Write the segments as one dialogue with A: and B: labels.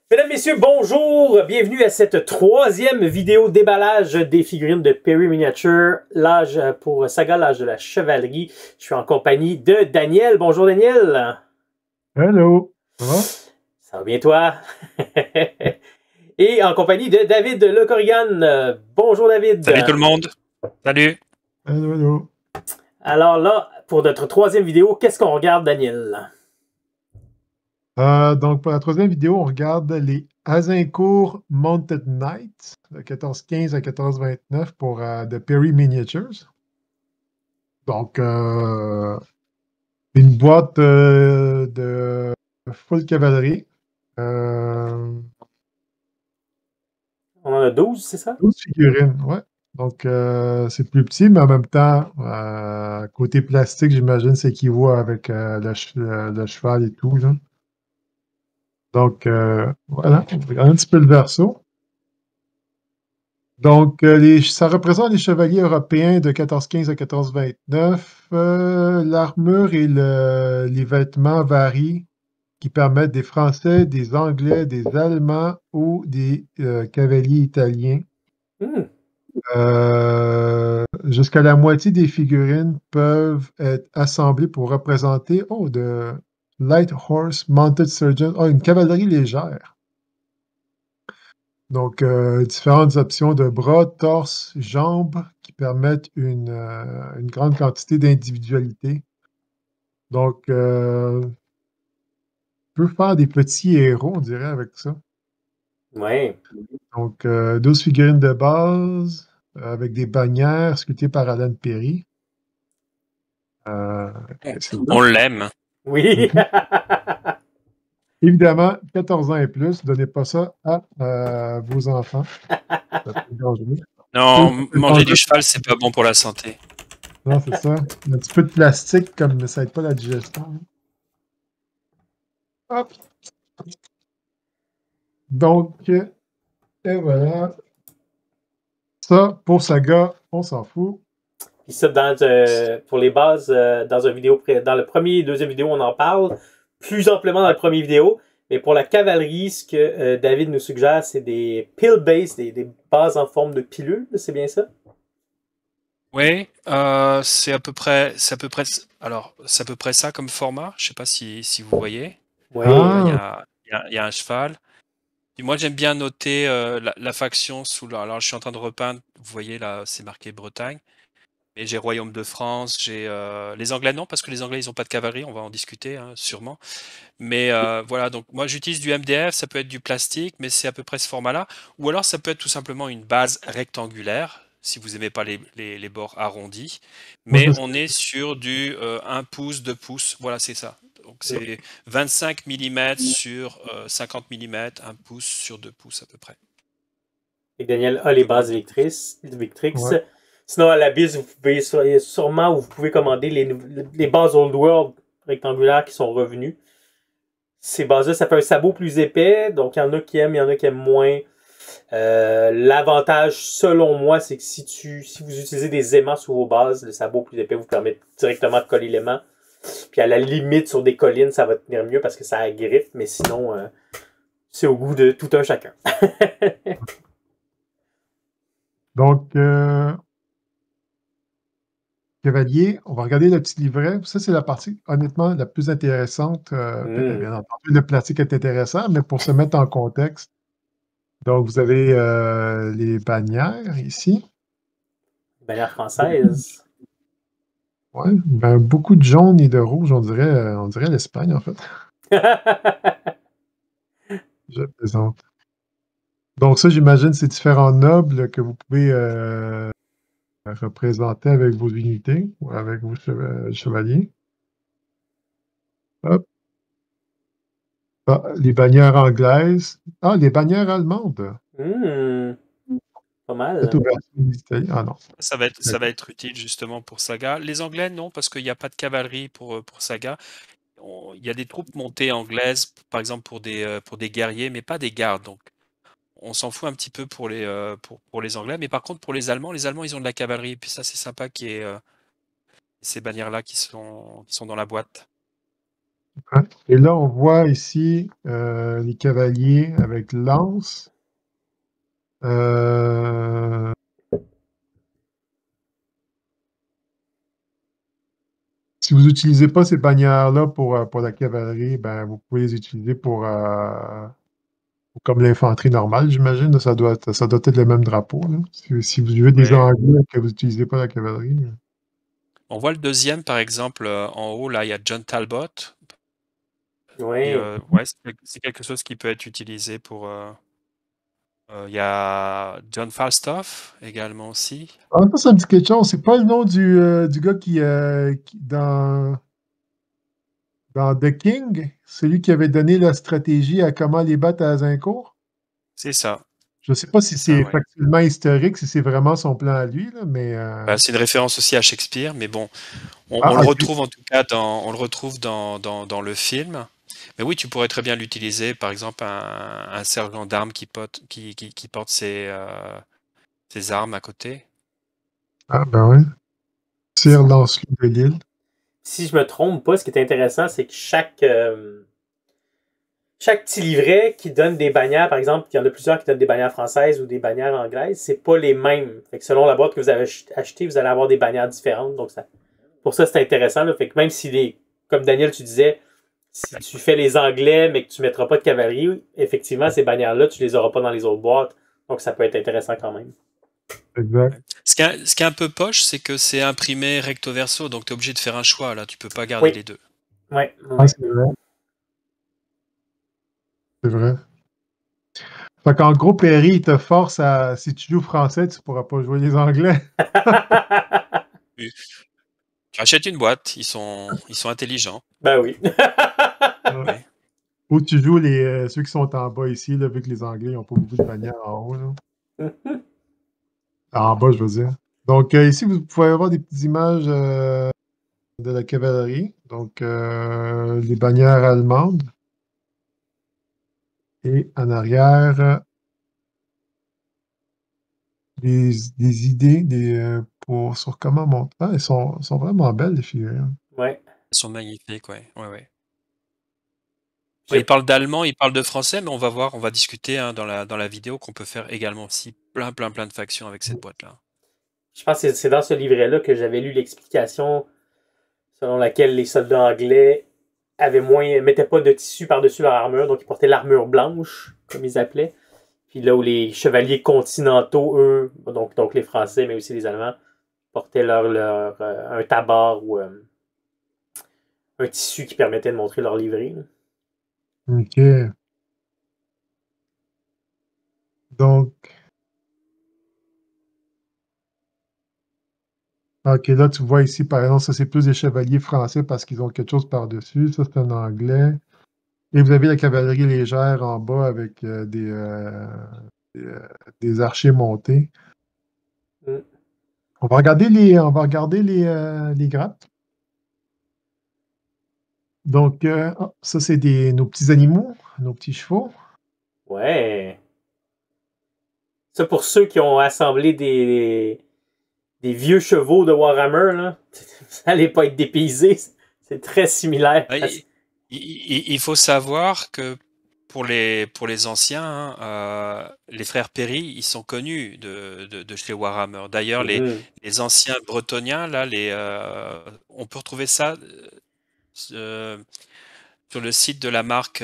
A: Mesdames, Messieurs, bonjour! Bienvenue à cette troisième vidéo déballage des figurines de Perry Miniature, pour Saga, l'âge de la chevalerie. Je suis en compagnie de Daniel. Bonjour Daniel!
B: Hello! Ça va?
A: Ça va bien toi? Et en compagnie de David Le Corrigan. Bonjour David!
C: Salut tout le monde! Salut!
B: Hello!
A: Alors là, pour notre troisième vidéo, qu'est-ce qu'on regarde Daniel?
B: Donc, pour la troisième vidéo, on regarde les Azincourt Mounted Knights de 1415 à 1429 pour de Perry Miniatures. Donc, une boîte de full cavalerie.
A: On en a 12, c'est ça?
B: 12 figurines, ouais. Donc, c'est plus petit, mais en même temps, côté plastique, j'imagine, ça équivaut avec le cheval et tout, là. Donc, voilà, on regarde un petit peu le verso. Donc, ça représente les chevaliers européens de 1415 à 1429. L'armure et les vêtements varient, qui permettent des Français, des Anglais, des Allemands ou des cavaliers italiens. Jusqu'à la moitié des figurines peuvent être assemblées pour représenter de Light Horse Mounted Surgeon, une cavalerie légère. Donc, différentes options de bras, torse, jambes qui permettent une grande quantité d'individualité. Donc, on peut faire des petits héros, on dirait, avec ça.
A: Oui.
B: Donc, 12 figurines de base avec des bannières sculptées par Alan Perry.
C: On l'aime.
A: Oui.
B: Évidemment, 14 ans et plus, donnez pas ça à vos enfants. C'est dangereux.
C: Non, manger du cheval, c'est pas bon pour la santé.
B: Non, c'est ça. Un petit peu de plastique, comme ça aide pas la digestion. Hop! Donc, et voilà. Ça, pour Saga, on s'en fout.
A: Puis ça, pour les bases, dans le premier et deuxième vidéo, on en parle plus amplement dans le premier vidéo. Mais pour la cavalerie, ce que David nous suggère, c'est des pill bases, des bases en forme de pilule, c'est bien ça?
C: Oui, c'est à peu près ça comme format. Je sais pas si vous voyez.
A: Oui.
C: Il y a un cheval. Et moi, j'aime bien noter la faction alors, je suis en train de repeindre. Vous voyez là, c'est marqué Bretagne. Et j'ai Royaume de France, j'ai les Anglais non, parce que les Anglais ils ont pas de cavalerie, on va en discuter sûrement. Mais voilà, donc moi j'utilise du MDF, ça peut être du plastique, mais c'est à peu près ce format-là. Ou alors ça peut être tout simplement une base rectangulaire, si vous aimez pas les bords arrondis. Mais on est sur du 1 pouce, 2 pouces, voilà c'est ça. Donc c'est 25 mm sur 50 mm, 1 pouce sur 2 pouces à peu près.
A: Et Daniel a les bases électriques.
B: Ouais.
A: Sinon, à la bise, vous pouvez commander les bases Old World rectangulaires qui sont revenues. Ces bases-là, ça fait un sabot plus épais, donc il y en a qui aiment, il y en a qui aiment moins. L'avantage, selon moi, c'est que si vous utilisez des aimants sur vos bases, le sabot plus épais vous permet directement de coller l'aimant. Puis à la limite, sur des collines, ça va tenir mieux parce que ça agrippe, mais sinon, c'est au goût de tout un chacun.
B: Donc, Cavalier, on va regarder le petit livret. Ça, c'est la partie, honnêtement, la plus intéressante. Bien entendu, le plastique est intéressant, mais pour se mettre en contexte. Donc, vous avez les bannières ici.
A: Bannière française.
B: Oui, ben, beaucoup de jaune et de rouge, on dirait l'Espagne, en fait. Je plaisante. Donc, ça, j'imagine, c'est différents nobles que vous pouvez représenter avec vos unités ou avec vos chevaliers. Hop. Ah, les bannières anglaises. Ah, les bannières allemandes.
A: Pas mal.
B: Cette ouverture d'Italie. Ah non.
C: Ça va être utile justement pour Saga. Les Anglais, non, parce qu'il n'y a pas de cavalerie pour Saga. Il y a des troupes montées anglaises, par exemple pour des guerriers, mais pas des gardes. Donc, on s'en fout un petit peu pour les Anglais. Mais par contre, pour les Allemands, ils ont de la cavalerie. Et puis ça, c'est sympa qu'il y ait ces bannières-là qui sont dans la boîte.
B: Hein. Et là, on voit ici les cavaliers avec lance. Si vous n'utilisez pas ces bannières-là pour la cavalerie, ben, vous pouvez les utiliser comme l'infanterie normale, j'imagine. Ça doit être le même drapeau. Là. Si vous jouez des
C: Ouais.
B: Anglais et que vous n'utilisez pas la cavalerie.
C: On voit le deuxième, par exemple, en haut, là, il y a John Talbot. Et,
A: Oui.
C: ouais, c'est quelque chose qui peut être utilisé pour. Il y a John Falstaff également aussi.
B: Ah, ça me dit quelque chose. C'est pas le nom du gars dans The King, celui qui avait donné la stratégie à comment les battre à Azincourt.
C: C'est ça,
B: Je ne sais pas si
C: c'est ça,
B: c'est
C: ouais.
B: factuellement historique, si c'est vraiment son plan à lui, là, mais
C: Bah, c'est une référence aussi à Shakespeare, mais bon, on
B: ah,
C: le
B: ok.
C: retrouve en tout cas on le retrouve dans le film. Mais oui, tu pourrais très bien l'utiliser, par exemple, un sergent d'armes qui porte ses armes à côté.
B: Ah, ben oui. Sir Lancelot de Lille.
A: Si je me trompe pas, ce qui est intéressant, c'est que chaque petit livret qui donne des bannières, par exemple, il y en a plusieurs qui donnent des bannières françaises ou des bannières anglaises, c'est pas les mêmes. Fait que selon la boîte que vous avez achetée, vous allez avoir des bannières différentes. Donc pour ça, c'est intéressant. Là. Fait que même si comme Daniel, tu disais, si tu fais les Anglais, mais que tu ne mettras pas de cavalerie, effectivement, ces bannières-là, tu les auras pas dans les autres boîtes. Donc ça peut être intéressant quand même.
B: Exact.
C: Ce qui est un peu poche, c'est que c'est imprimé recto verso, donc tu es obligé de faire un choix là, tu peux pas garder
A: Oui,
C: les deux.
A: oui,
B: Ah,
A: oui.
B: c'est vrai. C'est vrai. Fait qu'en gros, Perry, il te force à. Si tu joues français, tu pourras pas jouer les anglais.
C: Tu achètes une boîte, ils sont intelligents.
A: Ben oui.
B: Ouais.
C: Ouais.
B: Ou tu joues ceux qui sont en bas ici, là, vu que les Anglais n'ont pas beaucoup de bannières en haut. Là. En bas, je veux dire. Donc, ici, vous pouvez avoir des petites images de la cavalerie. Donc, les bannières allemandes. Et en arrière, des idées sur comment monter. Ah, elles sont vraiment belles, les figurines.
A: Ouais.
C: Ils sont magnifiques, ouais. Ouais, ouais. Ouais,
A: J'ai-
C: il parle d'allemand, il parle de français, mais on va voir, on va discuter hein, dans la vidéo qu'on peut faire également aussi plein de factions avec cette boîte-là.
A: Je pense que c'est dans ce livret-là que j'avais lu l'explication selon laquelle les soldats anglais mettaient pas de tissu par-dessus leur armure, donc ils portaient l'armure blanche, comme ils appelaient. Puis là où les chevaliers continentaux, eux, donc les Français, mais aussi les Allemands, portaient un tabard ou un tissu qui permettait de montrer leur livrée.
B: OK. Donc, OK, là, tu vois ici, par exemple, ça, c'est plus des chevaliers français parce qu'ils ont quelque chose par-dessus. Ça, c'est un anglais. Et vous avez la cavalerie légère en bas avec des, euh, des archers montés.
A: Mm.
B: On va regarder les grappes. Donc, ça, c'est nos petits animaux, nos petits chevaux.
A: Ouais. Ça, pour ceux qui ont assemblé des vieux chevaux de Warhammer, là, ça allait pas être dépaysé. C'est très similaire.
C: Ah, il faut savoir que pour les anciens, hein, les frères Perry, ils sont connus de chez Warhammer. D'ailleurs,
A: Mhm.
C: les anciens bretoniens, là, on peut retrouver ça euh, sur le site de la marque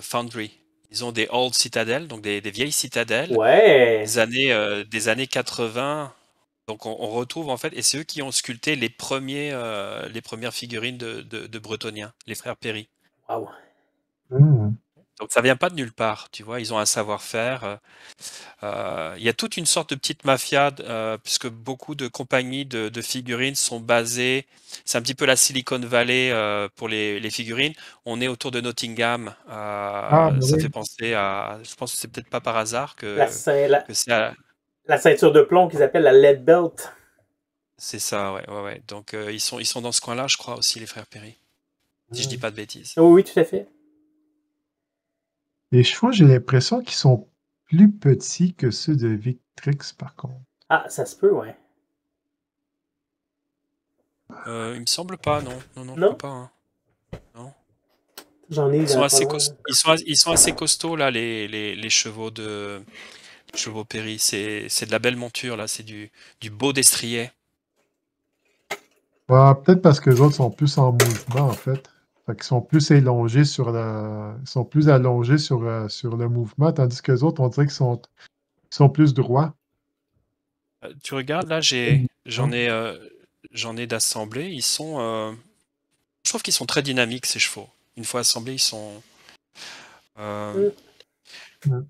C: Foundry. Ils ont des old citadels, donc des vieilles citadelles
A: Ouais.
C: des années 80. Donc on retrouve en fait, et c'est eux qui ont sculpté les premières figurines de Bretoniens, les frères Perry.
A: Wow.
B: Hmm.
C: Donc ça vient pas de nulle part, tu vois, ils ont un savoir-faire. Il y a toute une sorte de petite mafia, puisque beaucoup de compagnies de figurines sont basées, c'est un petit peu la Silicon Valley pour les figurines. On est autour de Nottingham,
B: Ah, ben
C: ça
B: oui.
C: fait penser à, je pense que c'est peut-être pas par hasard
A: La, cein- la,
C: que
A: la ceinture de plomb qu'ils appellent la lead belt.
C: c'est ça, ouais, ouais, ouais. Donc ils sont dans ce coin-là, je crois aussi, les frères Perry, si je dis
B: Hmm.
C: pas de bêtises.
A: Oui, oui, tout à fait.
B: Les chevaux, j'ai l'impression qu'ils sont plus petits que ceux de Victrix, par contre.
A: Ah, ça se peut, ouais.
C: Il me semble pas, non, non, non, je crois
A: Non?
C: pas, hein. Non.
A: J'en ai
C: Ils sont
A: pas
C: assez
A: loin. Là.
C: ils sont assez costauds là, les chevaux chevaux Perry. C'est de la belle monture là, c'est du beau destrier.
B: Peut-être parce que les autres sont plus en mouvement, en fait. Fait qu'ils sont plus allongés ils sont plus allongés sur le mouvement, tandis que les autres, on dirait qu'ils sont plus droits.
C: Tu regardes là, j'en ai d'assemblés. Je trouve qu'ils sont très dynamiques ces chevaux. Une fois assemblés, ils sont. euh,
A: Mm.
B: Mm.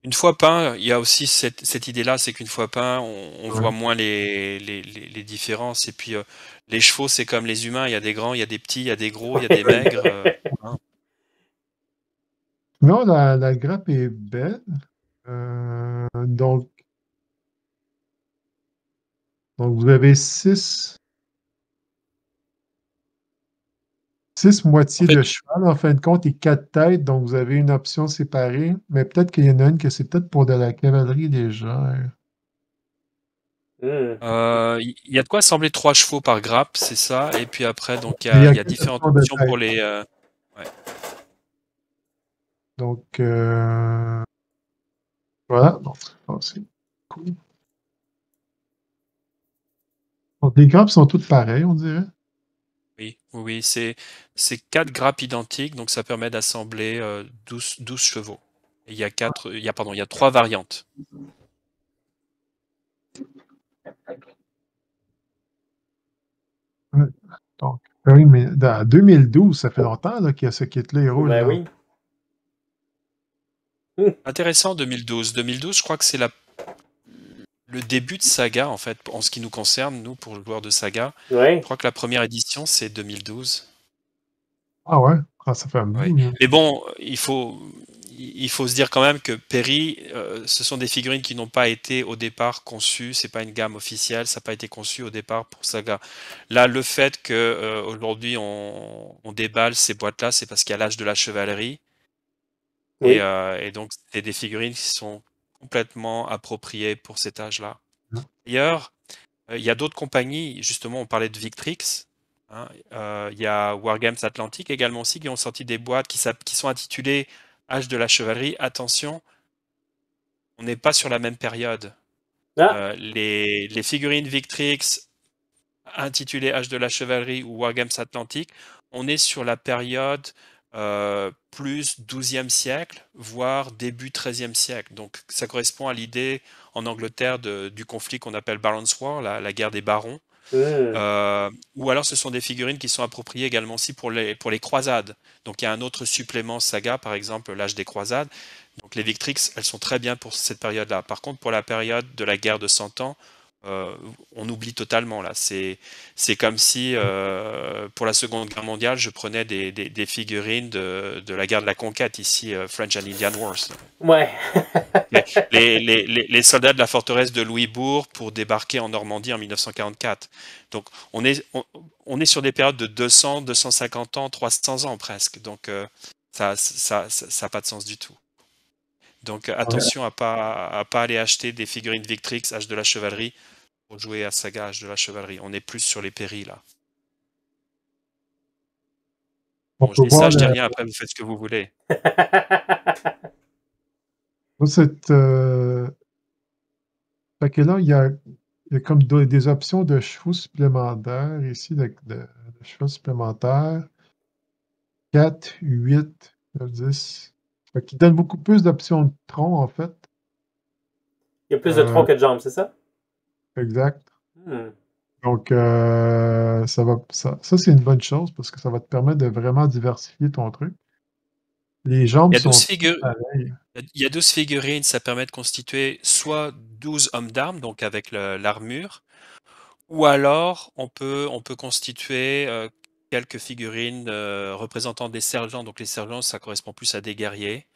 C: Une fois peint, il y a aussi cette idée-là, c'est qu'une fois peint, on
B: Ouais.
C: voit moins les différences. Et puis, les chevaux, c'est comme les humains, il y a des grands, il y a des petits, il y a des gros, il y a des maigres. Hein.
B: Non, la grappe est belle. Donc, vous avez six
C: En
B: moitiés
C: fait,
B: de cheval, en fin de compte, et quatre têtes. Donc, vous avez une option séparée. Mais peut-être qu'il y en a une que c'est peut-être pour de la cavalerie légère.
A: Mm.
C: il y a de quoi assembler 3 chevaux par grappe, c'est ça. Et puis après, donc
B: Mais il y a
C: il y a
B: quatre
C: différentes
B: options de
C: options
B: tête.
C: pour les. Ouais.
B: Donc, voilà. Donc, c'est cool. Donc, les grappes sont toutes pareilles, on dirait.
C: Oui, oui, oui, c'est 4 grappes identiques, donc ça permet d'assembler 12 chevaux. Et il y a 3 variantes.
B: Ouais. Donc, oui, mais en 2012, ça fait longtemps là, qu'il y a ce kit-là, il roule
A: Ben
B: là.
A: oui. Mm.
C: Intéressant 2012. 2012, je crois que c'est le début de Saga, en fait, en ce qui nous concerne, nous, pour le joueur de Saga. Je
A: Ouais.
C: crois que la première édition, c'est 2012.
B: Ah ouais? Ah, ça fait un
C: Ouais.
B: bout, là.
C: Mais bon, il faut se dire quand même que Perry, ce sont des figurines qui n'ont pas été au départ conçues, c'est pas une gamme officielle, ça n'a pas été conçu au départ pour Saga. Là, le fait que aujourd'hui on déballe ces boîtes-là, c'est parce qu'il y a l'âge de la chevalerie
A: Oui.
C: et donc c'est des figurines qui sont complètement appropriées pour cet âge-là. D'ailleurs, il y a d'autres compagnies, justement, on parlait de Victrix. Hein, il y a Wargames Atlantic également aussi qui ont sorti des boîtes qui sont intitulées Âge de la chevalerie. Attention, on n'est pas sur la même période.
A: Ah.
C: Les figurines Victrix intitulées Âge de la chevalerie ou Wargames Atlantic, on est sur la période plus 12e siècle, voire début 13e siècle. Donc ça correspond à l'idée en Angleterre du conflit qu'on appelle Barons' War, la guerre des barons.
A: Mm.
C: Ou alors ce sont des figurines qui sont appropriées également aussi pour les croisades. Donc il y a un autre supplément saga, par exemple l'âge des croisades. Donc les Victrix, elles sont très bien pour cette période-là. Par contre, pour la période de la guerre de 100 ans, on oublie totalement là. C'est comme si pour la Seconde Guerre mondiale, je prenais des figurines de la guerre de la conquête ici, French and Indian Wars.
A: Ouais.
C: Les soldats de la forteresse de Louisbourg pour débarquer en Normandie en 1944. Donc on est sur des périodes de 200, 250 ans, 300 ans presque. Donc ça a pas de sens du tout. Donc
B: Ouais.
C: attention à pas aller acheter des figurines Victrix Âge de la chevalerie pour jouer à Saga Âge de la chevalerie. On est plus sur les péris là.
B: On
C: Bon, je
B: peut
C: dis ça,
B: voir
C: je dis rien. Après, vous faites ce que vous voulez.
B: cette. Fait que là, il y a comme des options de chevaux supplémentaires ici, de chevaux supplémentaires. 4, 8, 9, 10. Fait qu'il donne beaucoup plus d'options de tronc, en fait.
A: Il y a plus de
B: Euh,
A: troncs que de jambes, c'est ça?
B: exact.
A: Hmm.
B: Donc, ça c'est une bonne chose parce que ça va te permettre de vraiment diversifier ton truc. Les jambes
C: Il y a 12
B: sont toutes
C: figures.
B: pareilles.
C: Il y a 12 figurines, ça permet de constituer soit 12 hommes d'armes, donc avec l'armure, ou alors on peut constituer quelques figurines représentant des sergents. Donc les sergents, ça correspond plus à des guerriers.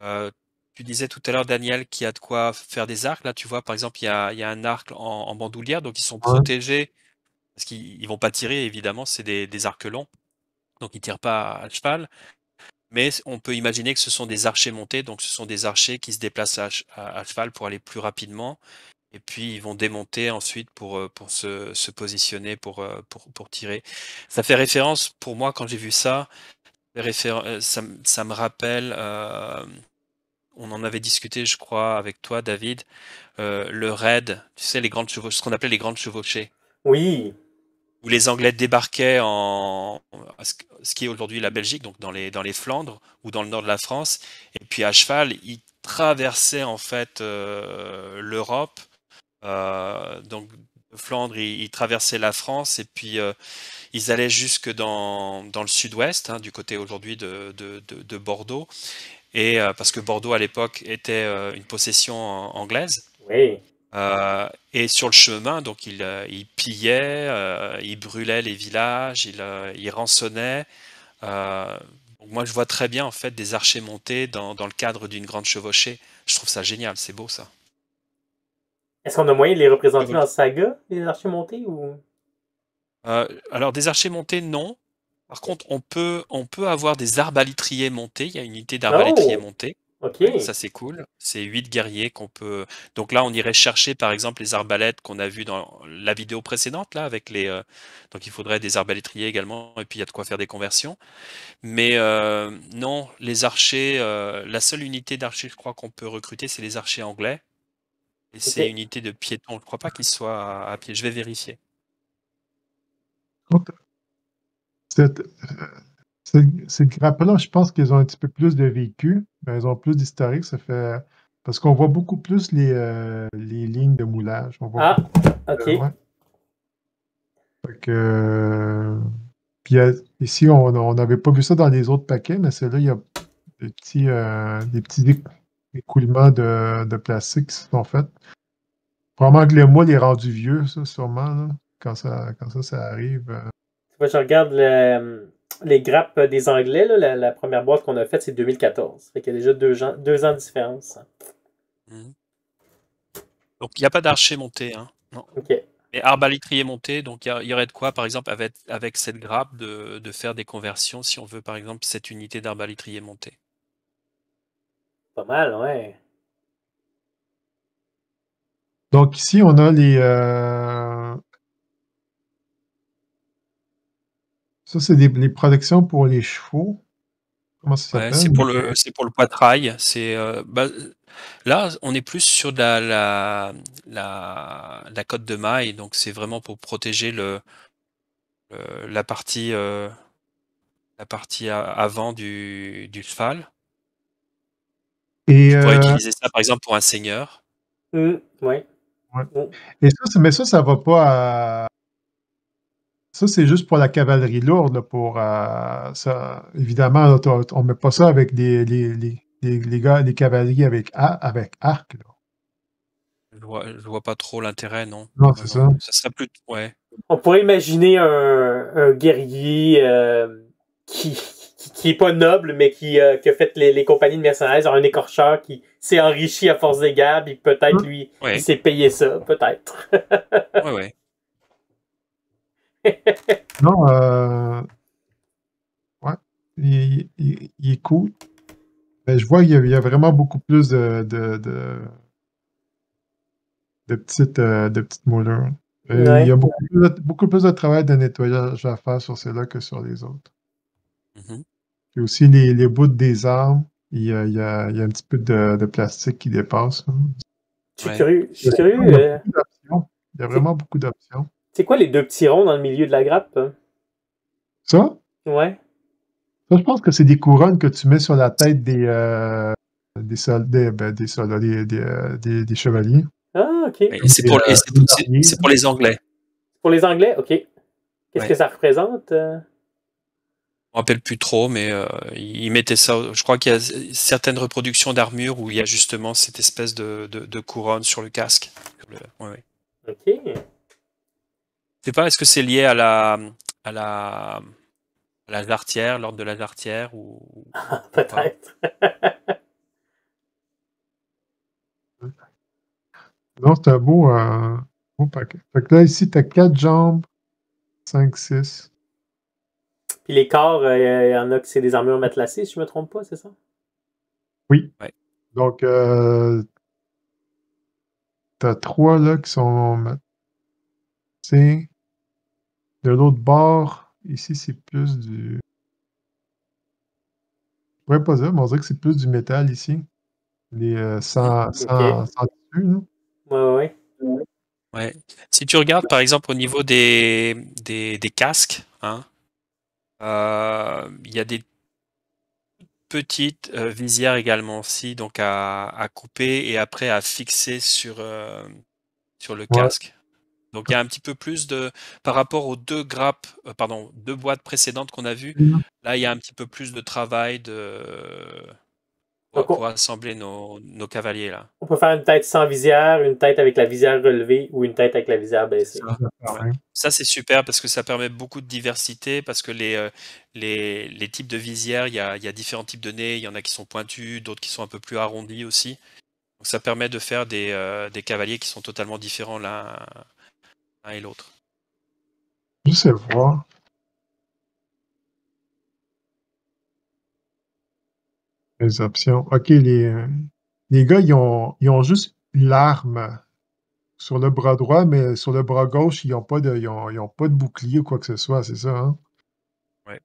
C: Euh, Tu disais tout à l'heure, Daniel, qu'il y a de quoi faire des arcs. Là, tu vois, par exemple, il y a un arc en bandoulière, donc ils sont
B: Ouais.
C: protégés, parce qu'ils vont pas tirer, évidemment, c'est des arcs longs, donc ils tirent pas à cheval. Mais on peut imaginer que ce sont des archers montés, donc ce sont des archers qui se déplacent à cheval pour aller plus rapidement. Et puis ils vont démonter ensuite pour se positionner pour tirer. Ça fait référence pour moi quand j'ai vu ça, ça me rappelle, on en avait discuté je crois avec toi David, le raid, tu sais les grandes chevauchées, ce qu'on appelait les grandes chevauchées,
A: Oui.
C: où les Anglais débarquaient ce qui est aujourd'hui la Belgique, donc dans les Flandres ou dans le nord de la France, et puis à cheval, ils traversaient en fait l'Europe. Donc de Flandre, ils traversaient la France et puis ils allaient jusque dans le sud-ouest, hein, du côté aujourd'hui de Bordeaux. Et parce que Bordeaux à l'époque était une possession anglaise.
A: Oui.
C: Et sur le chemin, donc ils pillaient, ils brûlaient les villages, ils rançonnaient. Donc moi, je vois très bien en fait des archers montés dans le cadre d'une grande chevauchée. Je trouve ça génial, c'est beau ça.
A: Est-ce qu'on a moyen de les représenter dans Saga, les archers montés, ou...
C: Alors des archers montés, non. Par contre, on peut avoir des arbalétriers montés. Il y a une unité d'arbalétriers
A: Oh!
C: montés.
A: OK.
C: Ouais, ça c'est cool. C'est 8 guerriers qu'on peut. Donc là, on irait chercher par exemple les arbalètes qu'on a vues dans la vidéo précédente là avec les. Donc il faudrait des arbalétriers également et puis il y a de quoi faire des conversions. Mais non, les archers. La seule unité d'archers, je crois qu'on peut recruter, c'est les archers anglais. Et c'est
A: OK.
C: une unité de piétons. Je ne crois pas qu'ils soient à pied. Je vais vérifier.
B: Cette- Ces grappes-là, je pense qu'ils ont un petit peu plus de vécu, mais ils ont plus d'historique. Ça fait. Parce qu'on voit beaucoup plus les lignes de moulage. On voit
A: Ah!
B: beaucoup.
A: OK.
B: Ouais. Fait que, puis ici, on n'avait pas vu ça dans les autres paquets, mais c'est là, il y a des petits écoulements de plastique qui se sont faits. Probablement que le moule est rendu vieux, ça, sûrement, là, quand ça arrive.
A: Moi, je regarde les grappes des Anglais, là, la première boîte qu'on a faite, c'est 2014. Fait qu'il y a déjà 2 ans de différence.
C: Mhm. Donc il n'y a pas d'archer monté, hein. Non.
A: OK.
C: Et arbalétrier monté, donc il y aurait de quoi, par exemple, avec cette grappe, de faire des conversions si on veut, par exemple, cette unité d'arbalétrier monté.
A: Pas mal, ouais.
B: Donc ici, on a ça, c'est les protections pour les chevaux. Comment ça
C: Ouais,
B: s'appelle?
C: c'est pour le poitrail. Là, on est plus sur la cotte de maille, donc c'est vraiment pour protéger la partie, avant du cheval.
B: Et,
C: Tu pourrais utiliser ça, par exemple, pour un seigneur.
A: Ouais.
B: ouais.
A: Mm.
B: Et mais ça va pas à. Ça, c'est juste pour la cavalerie lourde, là, ça. Évidemment, là, on met pas ça avec les cavaliers avec arc, là.
C: Je vois pas trop l'intérêt, non.
B: Non,
C: Non,
B: c'est
C: non.
B: ça.
C: Ça serait plus, ouais.
A: On pourrait imaginer un guerrier qui est pas noble, mais qui a fait les compagnies de mercenaires, un écorcheur qui s'est enrichi à force des guerres, puis peut-être lui, il
C: Ouais,
A: s'est payé ça, peut-être.
C: ouais, ouais.
B: Non, ouais, il est cool. Mais je vois qu'il y a vraiment beaucoup plus de petites moulures. Il y
A: Ouais.
B: a beaucoup plus de travail de nettoyage à faire sur celles-là que sur les autres.
C: Mhm.
B: Puis aussi, les bouts des armes, il y a un petit peu de plastique qui dépasse, hein.
A: Je suis
C: Ouais.
A: curieux. Je
B: Il
A: suis curieux.
B: y a beaucoup d'options. Il y a
A: C'est
B: vraiment beaucoup d'options.
A: c'est quoi les 2 petits ronds dans le milieu de la grappe? Hein?
B: Ça,
A: Ouais.
B: je pense que c'est des couronnes que tu mets sur la tête des soldats, des soldats, des chevaliers.
A: Ah, OK.
C: Et
B: Comme
C: c'est pour, et c'est
B: des
C: pour, c'est-
B: armuriers,
C: c'est pour les Anglais.
A: Pour les Anglais, OK. Qu'est-ce que
C: Ouais.
A: ça représente?
C: Je me rappelle plus trop, mais ils mettaient ça. Je crois qu'il y a certaines reproductions d'armure où il y a justement cette espèce de couronne sur le casque. Ouais, ouais.
A: OK.
C: Je sais pas, est-ce que c'est lié à la, à la jarretière, l'ordre de la jarretière ou pas?
A: Peut-être.
B: Non, c'est un beau paquet. Fait que là, ici, tu as 4 jambes, 5, 6.
A: Puis les corps, il y en a que c'est des armures matelassées, si je me trompe pas, c'est ça?
B: Oui.
C: Ouais.
B: Donc, t'as 3 là qui sont. C'est de l'autre bord. Ici, c'est plus du. Je pourrais pas dire, mais on dirait que c'est plus du métal ici. Les
A: Ok.
B: sans tissu, là.
A: Ouais.
C: Ouais. Si tu regardes par exemple au niveau des casques, hein, il y a des petites visières également aussi, donc à couper et après à fixer sur le
B: Ouais.
C: casque. Donc il y a un petit peu plus de par rapport aux deux boîtes précédentes qu'on a vues, là il y a un petit peu plus de travail
A: Donc,
C: pour assembler nos cavaliers là.
A: on peut faire une tête sans visière, une tête avec la visière relevée ou une tête avec la visière
C: C'est
A: baissée.
C: ça. Ouais. Ça, c'est super parce que ça permet beaucoup de diversité, parce que les types de visières, il y a différents types de nez, il y en a qui sont pointus, d'autres qui sont un peu plus arrondis aussi. Donc ça permet de faire des cavaliers qui sont totalement différents l'un et l'autre.
B: Je sais voir. Les options. OK, les gars, ils ont juste l'arme sur le bras droit, mais sur le bras gauche, ils n'ont pas ils ont pas de bouclier ou quoi que ce soit, c'est ça, hein?
C: Ouais.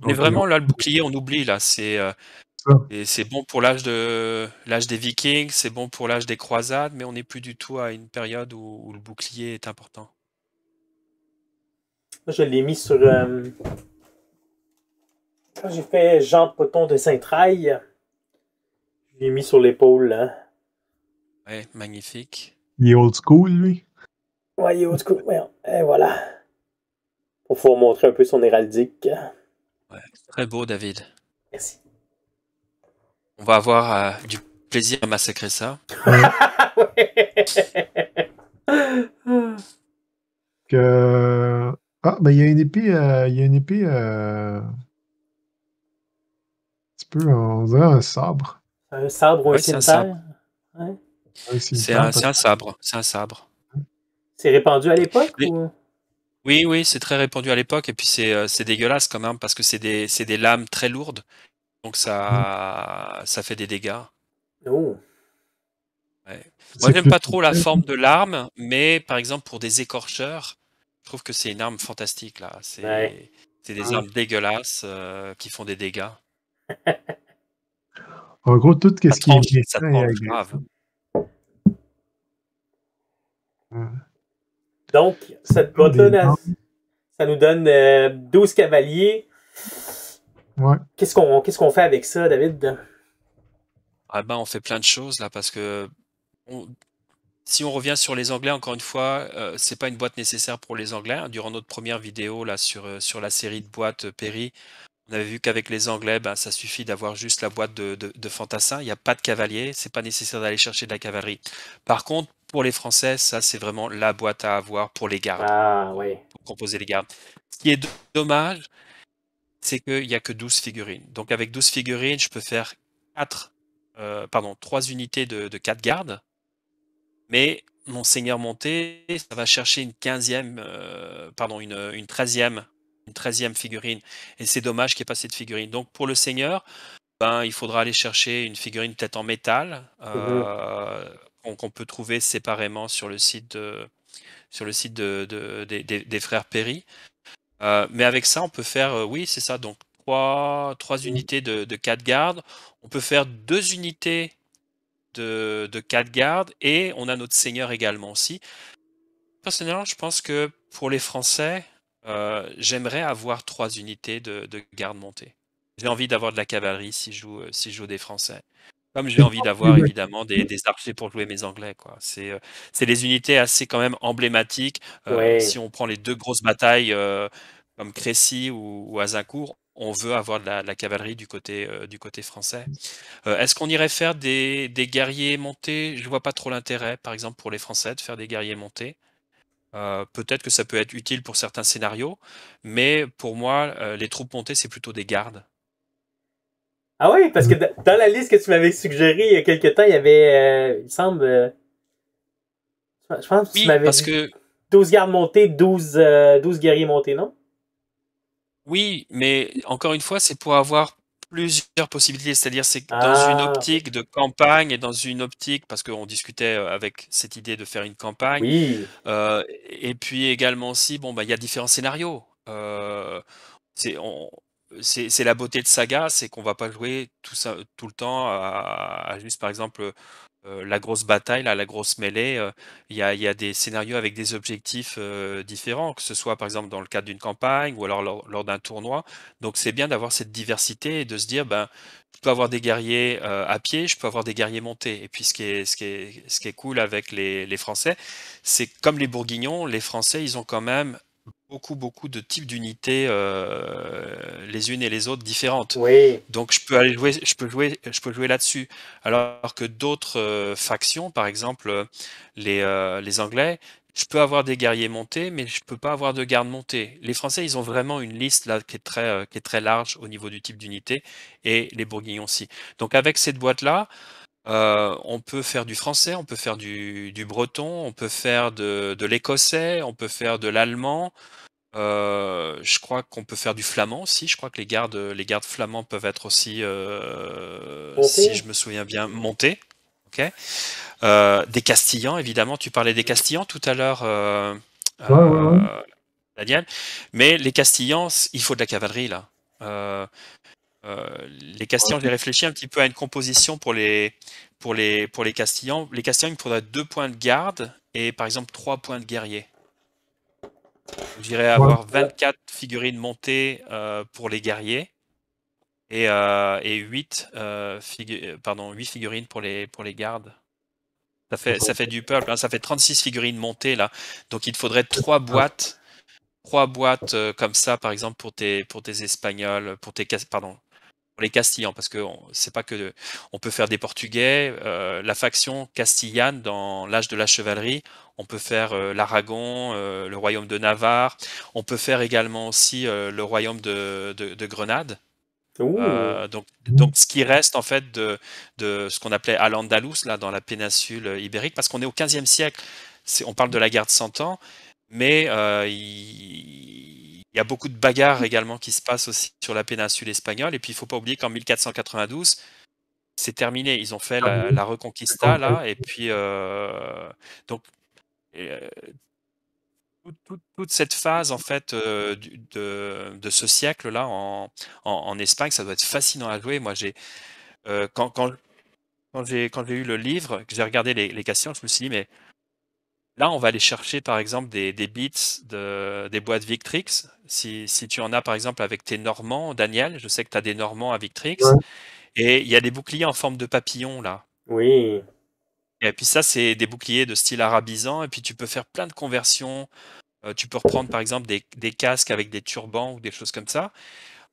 C: On est
B: OK,
C: vraiment là, le bouclier, on oublie là.
B: ça.
C: C'est bon pour l'âge des Vikings, c'est bon pour l'âge des croisades, mais on n'est plus du tout à une période où le bouclier est important.
A: Moi, je l'ai mis sur. Quand j'ai fait Jean Poton de Saint-Traille, je l'ai mis sur l'épaule. Hein.
C: Ouais, magnifique.
B: Il est old school, lui.
A: Ouais, il est haut coup. Et voilà. Pour pouvoir montrer un peu son héraldique.
C: Ouais, très beau, David.
A: Merci.
C: On va avoir du plaisir à massacrer ça.
B: Ah, ben il y a une épée, il y a une épée, un petit peu, on dirait un sabre.
A: Un sabre ou un
C: Ouais, c'est un sabre.
A: cimetière. Ouais.
B: Un
C: C'est
B: cimetière,
C: un, c'est
B: peut-être.
C: un sabre. C'est un sabre.
A: C'est répandu à l'époque
C: Mais-
A: ou.
C: oui, c'est très répandu à l'époque et puis c'est dégueulasse quand même parce que c'est des lames très lourdes, donc ça fait des dégâts.
A: Oh.
C: Ouais. Moi,
B: C'est
C: j'aime
B: plus
C: pas trop la
B: épais.
C: forme de l'arme, mais par exemple pour des écorcheurs, je trouve que c'est une arme fantastique là.
A: Ouais.
C: C'est des armes dégueulasses qui font des dégâts.
B: En gros, tout ce qui est
C: Ça
B: méchant et
C: tranche
B: agressif.
C: grave.
B: Ouais.
A: Donc, cette
B: Ah, des
A: boîte-là,
B: armes.
A: ça nous donne 12 cavaliers.
B: Ouais.
A: Qu'est-ce qu'on fait avec ça, David?
C: Ah ben, on fait plein de choses là parce que on- si on revient sur les Anglais, encore une fois, c'est pas une boîte nécessaire pour les Anglais, hein. Durant notre première vidéo là sur la série de boîtes Perry, on avait vu qu'avec les Anglais, ben, ça suffit d'avoir juste la boîte de fantassin. Il n'y a pas de cavalier, c'est pas nécessaire d'aller chercher de la cavalerie. Par contre, pour les Français, ça c'est vraiment la boîte à avoir pour les gardes,
A: Ah, oui.
C: pour composer les gardes. Ce qui est dommage, c'est qu'il n'y a que 12 figurines. Donc avec 12 figurines, je peux faire 3 unités de 4 gardes. Mais mon seigneur monté, ça va chercher une 15e, une 13e figurine. Et c'est dommage qu'il n'y ait pas cette figurine. Donc pour le seigneur, ben, il faudra aller chercher une figurine peut-être en métal
A: Mhm.
C: qu'on peut trouver séparément sur le site des frères Perry. Mais avec ça, on peut faire, oui, c'est ça, donc trois unités de 4 gardes. On peut faire 2 unités de 4 gardes et on a notre seigneur également aussi. Personnellement, je pense que pour les Français, j'aimerais avoir 3 unités de gardes montées. J'ai envie d'avoir de la cavalerie si je joue des Français. Comme j'ai envie d'avoir évidemment des archers pour jouer mes Anglais, quoi. C'est des unités assez quand même emblématiques.
A: Ouais.
C: Si on prend les deux grosses batailles comme Crécy ou Azincourt, on veut avoir de la cavalerie du côté français. Est-ce qu'on irait faire des guerriers montés? Je vois pas trop l'intérêt, par exemple, pour les Français, de faire des guerriers montés. Peut-être que ça peut être utile pour certains scénarios, mais pour moi, les troupes montées, c'est plutôt des gardes.
A: Ah oui, parce que dans la liste que tu m'avais suggérée il y a quelques temps, il y avait, il me semble, je pense que tu
C: Oui,
A: m'avais
C: parce
A: dit
C: que
A: 12 gardes montés, 12 guerriers montés, non?
C: oui, mais encore une fois, c'est pour avoir plusieurs possibilités, c'est-à-dire c'est que dans une
A: Ah, ok.
C: optique de campagne et dans une optique, parce qu'on discutait avec cette idée de faire une campagne,
A: Oui.
C: et puis également aussi, bon, bah, il y a différents scénarios. C'est on- c'est la beauté de Saga, c'est qu'on va pas jouer tout ça tout le temps à juste par exemple la grosse bataille, là, la grosse mêlée. Il y a des scénarios avec des objectifs différents, que ce soit par exemple dans le cadre d'une campagne ou alors lors d'un tournoi. Donc c'est bien d'avoir cette diversité et de se dire, ben, je peux avoir des guerriers à pied, je peux avoir des guerriers montés. Et puis ce qui est cool avec les Français, c'est comme les Bourguignons, les Français, ils ont quand même beaucoup de types d'unités les unes et les autres différentes.
A: Oui.
C: Donc je peux jouer là-dessus. Alors que d'autres factions, par exemple les Anglais, je peux avoir des guerriers montés, mais je peux pas avoir de gardes montés. Les Français, ils ont vraiment une liste là qui est très large au niveau du type d'unité, et les Bourguignons aussi. Donc avec cette boîte-là, on peut faire du français, on peut faire du breton, on peut faire de l'écossais, on peut faire de l'allemand. Je crois qu'on peut faire du flamand aussi. Je crois que les gardes flamands peuvent être aussi, si
A: Monté.
C: je me souviens bien, montés. Ok. Des Castillans, évidemment. Tu parlais des Castillans tout à l'heure,
B: Ouais, ouais, ouais.
C: Daniel. Mais les Castillans, il faut de la cavalerie là. Euh, les Castillans, j'ai réfléchi un petit peu à une composition pour les Castillans. Les Castillans, il me faudrait 2 points de garde et par exemple 3 points de guerrier. J'irais
B: Ouais.
C: avoir 24 figurines montées pour les guerriers et 8, pardon, 8 figurines pour les gardes. Ça fait du peuple, hein, ça fait 36 figurines montées là. Donc il te faudrait trois boîtes comme ça, par exemple, pour tes Espagnols, pardon, pour les Castillans, parce que c'est pas que on peut faire des Portugais, la faction castillane dans l'âge de la chevalerie, on peut faire l'Aragon, le royaume de Navarre, on peut faire également aussi le royaume de Grenade.
A: Ouh.
C: Donc ce qui reste en fait de ce qu'on appelait Al-Andalus là dans la péninsule ibérique, parce qu'on est au XVe siècle, on parle de la guerre de 100 ans, mais il y a beaucoup de bagarres également qui se passent aussi sur la péninsule espagnole. Et puis il faut pas oublier qu'en 1492, c'est terminé. Ils ont fait la Reconquista là, et puis donc euh, toute cette phase en fait de ce siècle là en Espagne, ça doit être fascinant à jouer. Moi quand j'ai eu le livre, que j'ai regardé les questions, je me suis dit, mais là, on va aller chercher, par exemple, des bits des boîtes Victrix. Si tu en as, par exemple, avec tes Normands, Daniel, je sais que tu as des Normands à Victrix.
B: Ouais.
C: Et il y a des boucliers en forme de papillon, là.
A: Oui.
C: Et puis ça, c'est des boucliers de style arabisant. Et puis tu peux faire plein de conversions. Tu peux reprendre, par exemple, des casques avec des turbans ou des choses comme ça.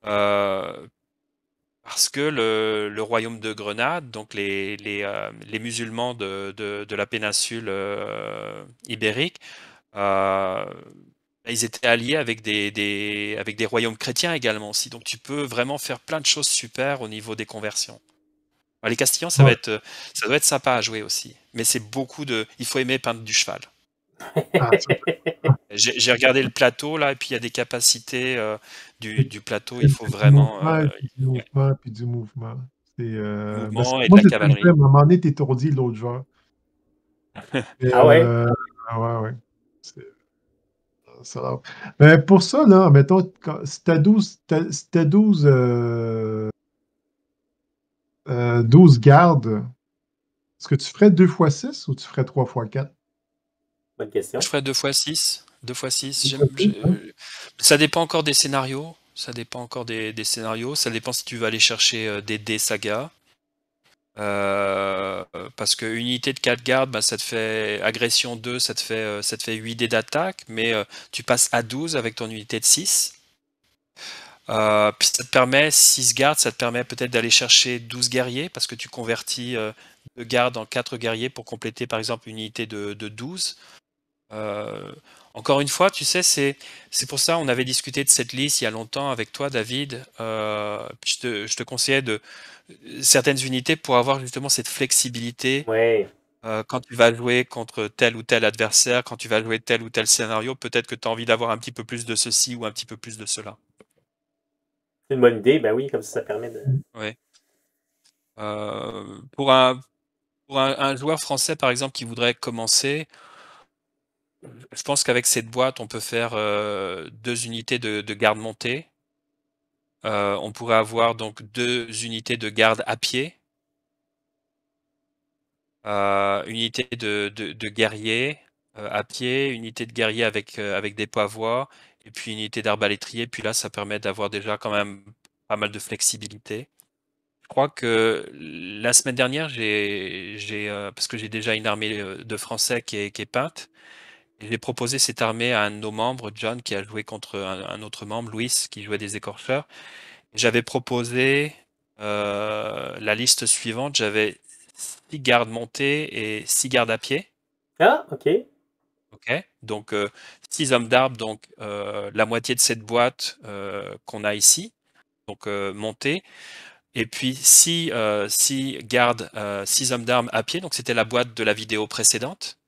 C: Euh, Parce que le royaume de Grenade, donc les musulmans de la péninsule ibérique, euh, ils étaient alliés avec des royaumes chrétiens également aussi. Donc tu peux vraiment faire plein de choses super au niveau des conversions. Alors, les Castillans,
B: Ouais.
C: ça doit être sympa à jouer aussi. Mais c'est il faut aimer peindre du cheval.
B: Ah, ça,
C: J'ai regardé le plateau là, et puis il y a des capacités du plateau. Il faut
B: c'est du
C: vraiment
B: mouvement, et puis du
C: ouais,
B: mouvement, puis du mouvement.
C: du
B: Ben,
C: mouvement et de
B: moi,
C: la
B: c'est ce que je fais.
C: cavalerie.
B: À un moment donné, t'étourdis l'autre joueur. Et,
A: Ah ouais?
B: ouais, ouais. C'est ça. Ben, pour ça, là, mettons, si t'as 12, si t'as 12 gardes, est-ce que tu ferais 2 fois 6 ou tu ferais 3 fois 4?
A: Bonne
C: Je
A: question.
C: ferais 2 fois 6. 2 fois 6.
B: 2 fois 6, hein?
C: Ça dépend encore des scénarios. Ça dépend encore des scénarios. Ça dépend si tu veux aller chercher des dés saga. Parce que unité de 4 gardes, bah, ça te fait agression 2, ça te fait 8 dés d'attaque, mais tu passes à 12 avec ton unité de 6. Puis ça te permet, 6 gardes, ça te permet peut-être d'aller chercher 12 guerriers, parce que tu convertis 2 gardes en 4 guerriers pour compléter par exemple une unité de 12. Euh, Encore une fois, tu sais, c'est pour ça on avait discuté de cette liste il y a longtemps avec toi, David. Je te conseillais de certaines unités pour avoir justement cette flexibilité
A: Ouais.
C: quand tu vas jouer contre tel ou tel adversaire, quand tu vas jouer tel ou tel scénario, peut-être que tu as envie d'avoir un petit peu plus de ceci ou un petit peu plus de cela.
A: une bonne idée, ben oui, comme ça permet de...
C: Ouais. Pour un joueur français, par exemple, qui voudrait commencer, je pense qu'avec cette boîte, on peut faire 2 unités de garde montée. On pourrait avoir donc 2 unités de garde à pied, une unité de guerrier à pied, une unité de guerrier avec des pavois, et puis une unité d'arbalétrier. Puis là, ça permet d'avoir déjà quand même pas mal de flexibilité. Je crois que la semaine dernière, parce que j'ai déjà une armée de Français qui est peinte, et j'ai proposé cette armée à un de nos membres, John, qui a joué contre un autre membre, Louis, qui jouait des écorcheurs. J'avais proposé la liste suivante. J'avais 6 gardes montés et 6 gardes à pied.
A: Ah, OK.
C: Ok. Donc 6 hommes d'arbre, donc la moitié de cette boîte qu'on a ici, donc montés. Et puis 6 gardes, 6 hommes d'armes à pied. Donc c'était la boîte de la vidéo précédente.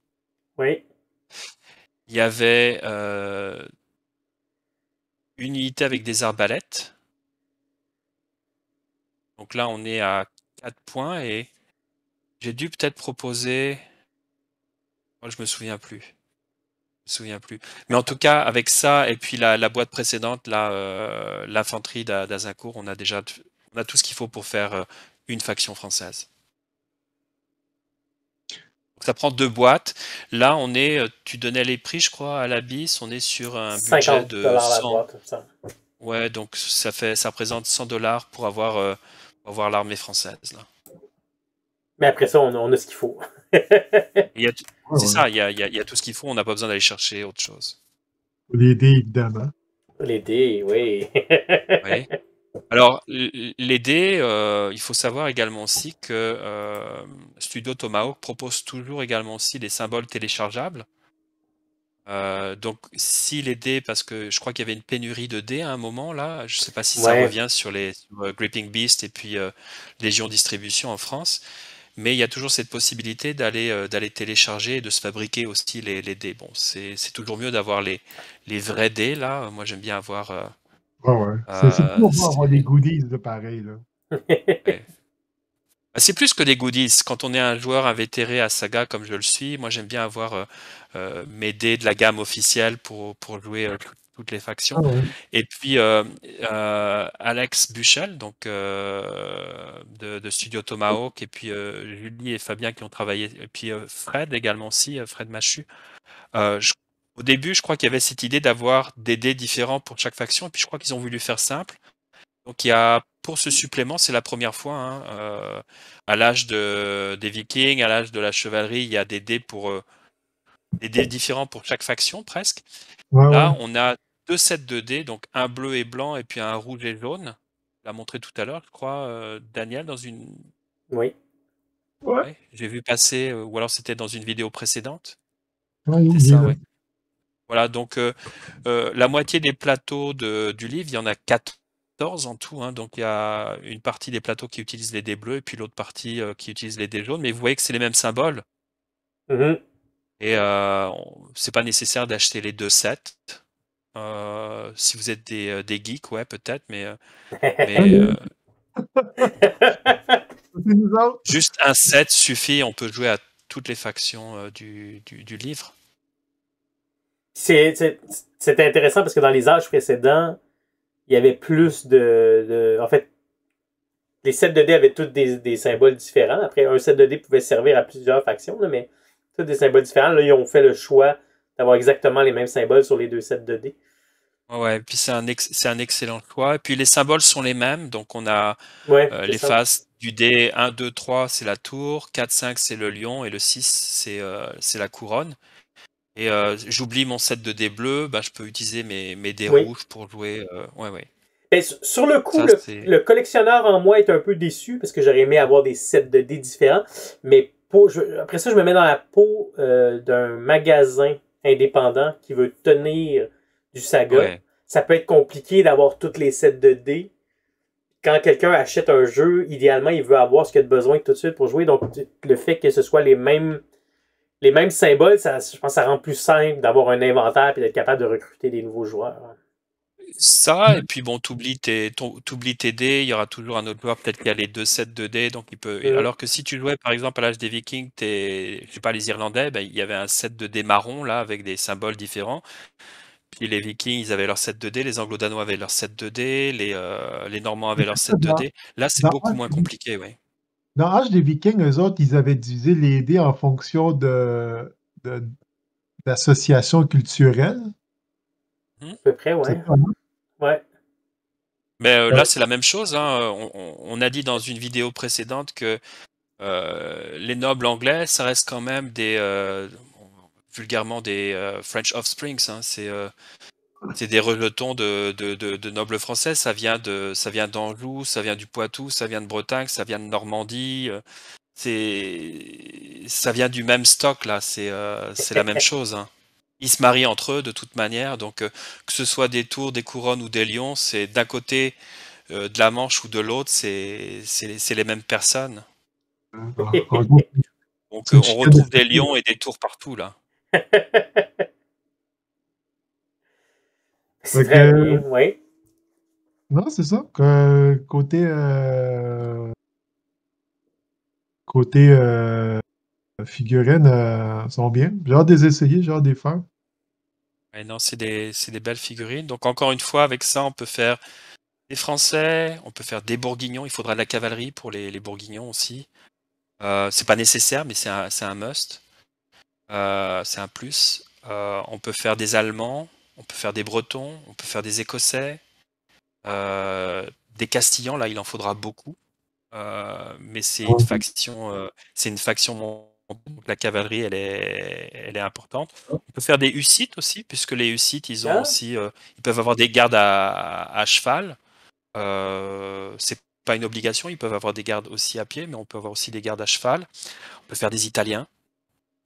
A: Oui.
C: Il y avait une unité avec des arbalètes. Donc là, on est à 4 points et j'ai dû peut-être proposer. Moi, je me souviens plus. Je me souviens plus. Mais en tout cas, avec ça et puis la boîte précédente, là, l'infanterie d'Azincourt, on a tout ce qu'il faut pour faire une faction française. Donc, ça prend 2 boîtes. Là, tu donnais les prix, je crois, à l'Abyss. On est sur un budget
A: 50
C: de
A: la
C: 100.
A: boîte, ça.
C: Ouais, donc ça représente $100 pour avoir l'armée française, là.
A: Mais après ça, on a ce qu'il faut.
C: C'est ça, il y a tout ce qu'il faut, on n'a pas besoin d'aller chercher autre chose.
B: Les dés, évidemment.
A: Les dés, oui.
C: Oui. Alors, les dés, il faut savoir également aussi que Studio Tomahawk propose toujours également aussi des symboles téléchargeables. Donc, si les dés, parce que je crois qu'il y avait une pénurie de dés à un moment, là, je ne sais pas si ça
A: Ouais.
C: revient sur Gripping Beast et puis Légion Distribution en France, mais il y a toujours cette possibilité d'aller télécharger et de se fabriquer aussi les dés. Bon, c'est toujours mieux d'avoir les vrais dés, là. Moi, j'aime bien avoir...
B: Ouais. C'est toujours bon avoir des goodies de pareil, là.
C: Ouais. C'est plus que des goodies. Quand on est un joueur invétéré à Saga comme je le suis, moi j'aime bien avoir mes dés de la gamme officielle pour jouer toutes les factions.
B: Ah ouais.
C: Et puis Alex Buchel, donc de Studio Tomahawk, et puis Julie et Fabien qui ont travaillé, et puis Fred également aussi, Fred Machu. Au début, je crois qu'il y avait cette idée d'avoir des dés différents pour chaque faction, et puis je crois qu'ils ont voulu faire simple. Donc il y a pour ce supplément, c'est la première fois, hein, à l'âge des Vikings, à l'âge de la chevalerie, il y a des dés des dés différents pour chaque faction presque. Là, on a 2 sets de dés, donc un bleu et blanc et puis un rouge et jaune. Je l'ai montré tout à l'heure, je crois, Daniel, dans une.
A: Oui.
C: Ouais, j'ai vu passer, ou alors c'était dans une vidéo précédente.
B: Ouais,
C: C'est ça, ouais. Voilà, donc la moitié des plateaux du livre, il y en a 14 en tout, hein, donc il y a une partie des plateaux qui utilisent les dés bleus et puis l'autre partie qui utilise les dés jaunes, mais vous voyez que c'est les mêmes symboles et c'est pas nécessaire d'acheter les 2 sets. Si vous êtes des geeks, ouais, peut-être, mais juste un set suffit, on peut jouer à toutes les factions du livre.
A: C'était intéressant parce que dans les âges précédents, il y avait plus en fait, les sets de dés avaient tous des symboles différents. Après, un set de dés pouvait servir à plusieurs factions, là, mais tous des symboles différents. Là, ils ont fait le choix d'avoir exactement les mêmes symboles sur les 2 sets de dés.
C: Ouais, et puis c'est un excellent choix. Et puis les symboles sont les mêmes, donc on a les faces du dé 1, 2, 3, c'est la tour, 4, 5, c'est le lion, et le 6, c'est la couronne. Et j'oublie mon set de dés bleus, bah, je peux utiliser mes dés rouges pour jouer. Ouais.
A: Ben, sur le coup,
C: Ça,
A: le collectionneur en moi est un peu déçu parce que j'aurais aimé avoir des sets de dés différents. Mais après ça, je me mets dans la peau d'un magasin indépendant qui veut tenir du Saga.
C: Ouais.
A: Ça peut être compliqué d'avoir tous les sets de dés. Quand quelqu'un achète un jeu, idéalement, il veut avoir ce qu'il a besoin tout de suite pour jouer. Donc, le fait que ce soit les mêmes symboles, je pense que ça rend plus simple d'avoir un inventaire et d'être capable de recruter des nouveaux joueurs.
C: Ça, et puis bon, t'oublies tes dés, il y aura toujours un autre joueur, peut-être qu'il y a les 2 sets de dés, donc il peut.
A: Mm.
C: Alors que si tu jouais par exemple à l'âge des Vikings, je sais pas, les Irlandais, ben, il y avait un set de dés marron là avec des symboles différents. Puis les Vikings, ils avaient leur set de dés, les Anglo-Danois avaient leur set de dés, les Normands avaient leur set de
B: Dans,
C: dés. Là, c'est
B: dans
C: beaucoup moins compliqué, oui.
B: dans Âge des Vikings, eux autres, ils avaient divisé les dés en fonction de- d'associations culturelles.
C: Hmm.
A: À peu près,
B: C'est
A: ouais.
B: ça, hein?
A: Ouais.
C: Mais là,
B: Euh,
C: c'est la même chose, hein. On a dit dans une vidéo précédente que les nobles anglais, ça reste quand même vulgairement des French offsprings, hein. C'est des rejetons de nobles français. Ça vient d'Anjou, ça vient du Poitou, ça vient de Bretagne, ça vient de Normandie. Ça vient du même stock là. C'est la même chose, hein. Ils se marient entre eux de toute manière. Donc que ce soit des tours, des couronnes ou des lions, c'est d'un côté de la Manche ou de l'autre, c'est les mêmes personnes.
B: en gros,
C: Donc
B: c'est une
C: on
B: chicane de
C: retrouve des
B: famille.
C: lions et des tours partout là.
A: C'est
B: Fait
A: très
B: que,
A: bien, oui.
B: non, c'est ça. Côté figurines sont bien. J'ai hâte de les essayer, j'ai hâte de les faire.
C: Et non, c'est des belles figurines. Donc encore une fois, avec ça, on peut faire des Français, on peut faire des Bourguignons. Il faudra de la cavalerie pour les Bourguignons aussi. C'est pas nécessaire, mais c'est un must. C'est un plus. On peut faire des Allemands, on peut faire des Bretons, on peut faire des Écossais, des Castillans. Là, il en faudra beaucoup. Mais c'est une faction montée, donc la cavalerie, elle est importante. On peut faire des Hussites aussi, puisque les Hussites, ils ont
A: Ah,
C: aussi, ils peuvent avoir des gardes à cheval. C'est pas une obligation, ils peuvent avoir des gardes aussi à pied, mais on peut avoir aussi des gardes à cheval. On peut faire des Italiens.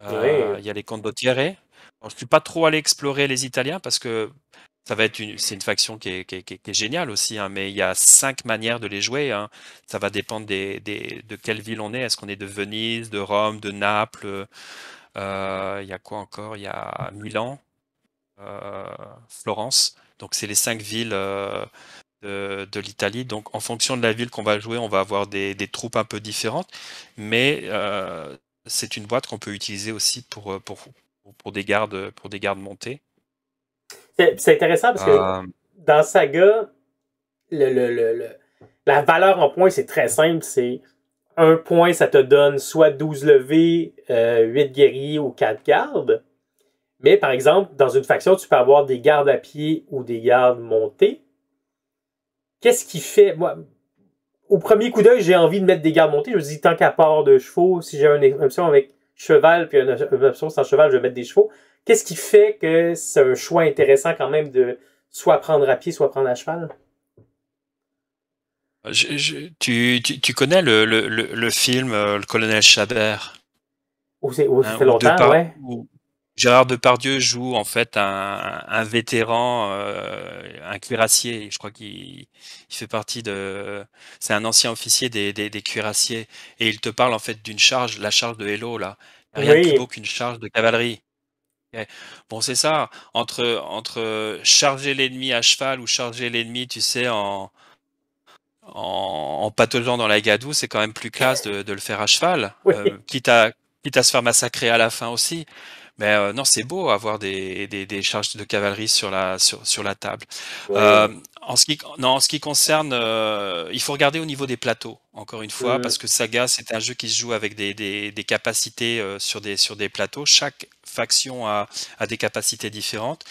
A: oui.
C: Il y a les condottieri. Alors, je suis pas trop allé explorer les Italiens parce que c'est une faction qui est géniale aussi, hein, mais il y a 5 manières de les jouer, hein. Ça va dépendre de quelle ville on est. Est-ce qu'on est de Venise, de Rome, de Naples? Il y a quoi encore? Il y a Milan, euh, Florence. Donc c'est les 5 villes de l'Italie. Donc en fonction de la ville qu'on va jouer, on va avoir des troupes un peu différentes, mais c'est une boîte qu'on peut utiliser aussi pour des gardes montés.
A: C'est intéressant parce que
C: Euh,
A: dans Saga, la valeur en points, c'est très simple. C'est un point, ça te donne soit 12 levées, 8 guerriers ou 4 gardes. Mais par exemple, dans une faction, tu peux avoir des gardes à pied ou des gardes montés. Qu'est-ce qui fait. Moi, au premier coup d'œil, j'ai envie de mettre des gardes montés. Je me dis, tant qu'à part de chevaux, si j'ai une option avec cheval puis une option sans cheval, je vais mettre des chevaux. Qu'est-ce qui fait que c'est un choix intéressant quand même de soit prendre à pied, soit prendre à cheval?
C: tu connais le film Le Colonel Chabert,
A: Ça
C: hein,
A: fait longtemps, ouais.
C: où Gérard Depardieu joue en fait un vétéran, un cuirassier. Je crois qu'il fait partie de. C'est un ancien officier des cuirassiers. Et il te parle en fait d'une charge, la charge de Hello là. Il n'y a rien de plus beau
A: Oui.
C: qu'une charge de cavalerie. Ouais. Bon, c'est ça. Entre charger l'ennemi à cheval ou charger l'ennemi, tu sais, en pataugeant dans la gadoue, c'est quand même plus classe de le faire à cheval,
A: Oui.
C: quitte à se faire massacrer à la fin aussi. Mais non, c'est beau avoir des charges de cavalerie sur la table. Euh,
A: Oui.
C: en ce qui concerne, il faut regarder au niveau des plateaux, encore une fois,
A: Mm.
C: parce que Saga, c'est un jeu qui se joue avec des capacités sur des plateaux. Chaque faction a des capacités différentes.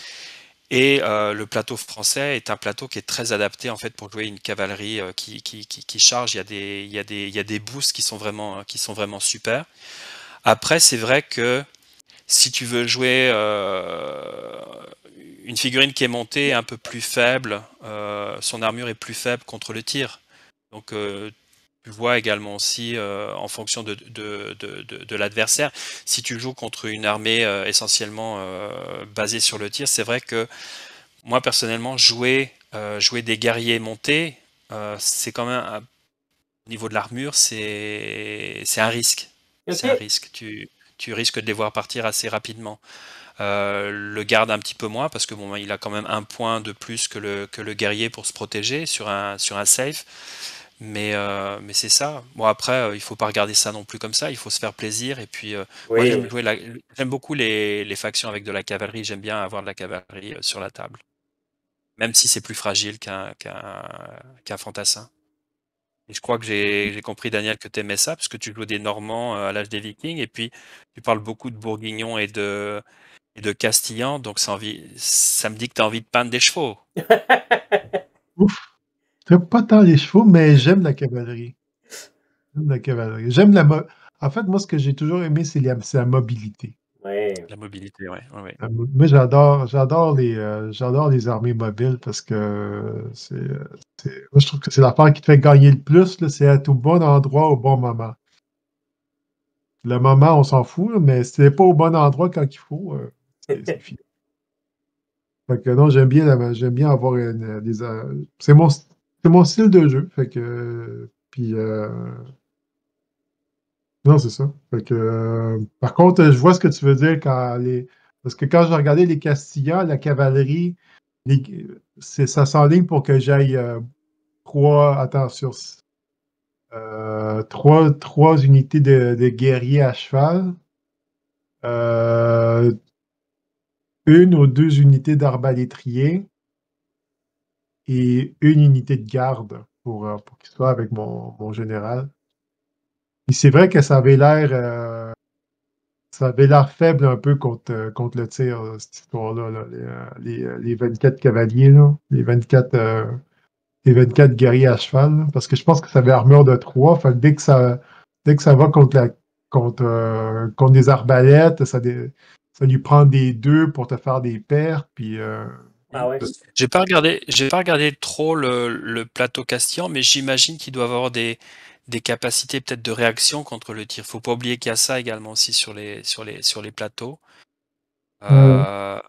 C: Et le plateau français est un plateau qui est très adapté en fait pour jouer une cavalerie qui charge. Il y a des boosts qui sont vraiment super. Après, c'est vrai que si tu veux jouer une figurine qui est montée un peu plus faible, son armure est plus faible contre le tir. Donc tu vois également aussi en fonction de l'adversaire. Si tu joues contre une armée essentiellement basée sur le tir, c'est vrai que moi personnellement jouer des guerriers montés, c'est quand même au niveau de l'armure, c'est un risque. C'est un
A: OK.
C: risque. Tu risques de les voir partir assez rapidement. le garde un petit peu moins parce que bon, il a quand même un point de plus que le guerrier pour se protéger sur un safe. Mais c'est ça. Bon après, il faut pas regarder ça non plus comme ça. Il faut se faire plaisir. Et puis moi
A: Oui,
C: j'aime
A: oui.
C: jouer j'aime beaucoup les factions avec de la cavalerie. J'aime bien avoir de la cavalerie sur la table, même si c'est plus fragile qu'un fantassin. Et je crois que j'ai compris, Daniel, que tu aimais ça, parce que tu joues des Normands à l'âge des Vikings, et puis tu parles beaucoup de Bourguignons et de Castillans, donc ça me dit que tu as envie de peindre des chevaux.
B: Ouf! J'aime pas tant les chevaux, mais j'aime la cavalerie. J'aime la cavalerie. En fait, moi, ce que j'ai toujours aimé, c'est la mobilité.
A: Ouais.
C: La mobilité, ouais. Ouais, ouais.
B: Moi, j'adore les armées mobiles parce que moi, je trouve que c'est l'affaire qui te fait gagner le plus, là, c'est être au bon endroit au bon moment. Le moment, on s'en fout, là, mais si t'es pas au bon endroit quand il faut, c'est fini. Fait que non, j'aime bien avoir c'est mon style de jeu. Fait que, puis, non, c'est ça. Fait que, par contre, je vois ce que tu veux dire parce que quand je regardais les Castillans, la cavalerie, ça s'enligne pour que j'aille trois unités de guerriers à cheval, euh, une ou deux unités d'arbalétriers et une unité de garde pour qu'il soit avec mon général. Et c'est vrai que ça avait l'air faible un peu contre le tir, cette histoire-là, là, les 24 cavaliers, là, les 24 guerriers à cheval, là, parce que je pense que ça avait armure de 3. Fait que dès que ça va contre des arbalètes, ça lui prend des 2 pour te faire des pertes, puis
A: Ah ouais.
C: J'ai pas regardé trop le plateau Castillan, mais j'imagine qu'il doit avoir des capacités peut-être de réaction contre le tir. Faut pas oublier qu'il y a ça également aussi sur les plateaux.
B: on
C: Euh,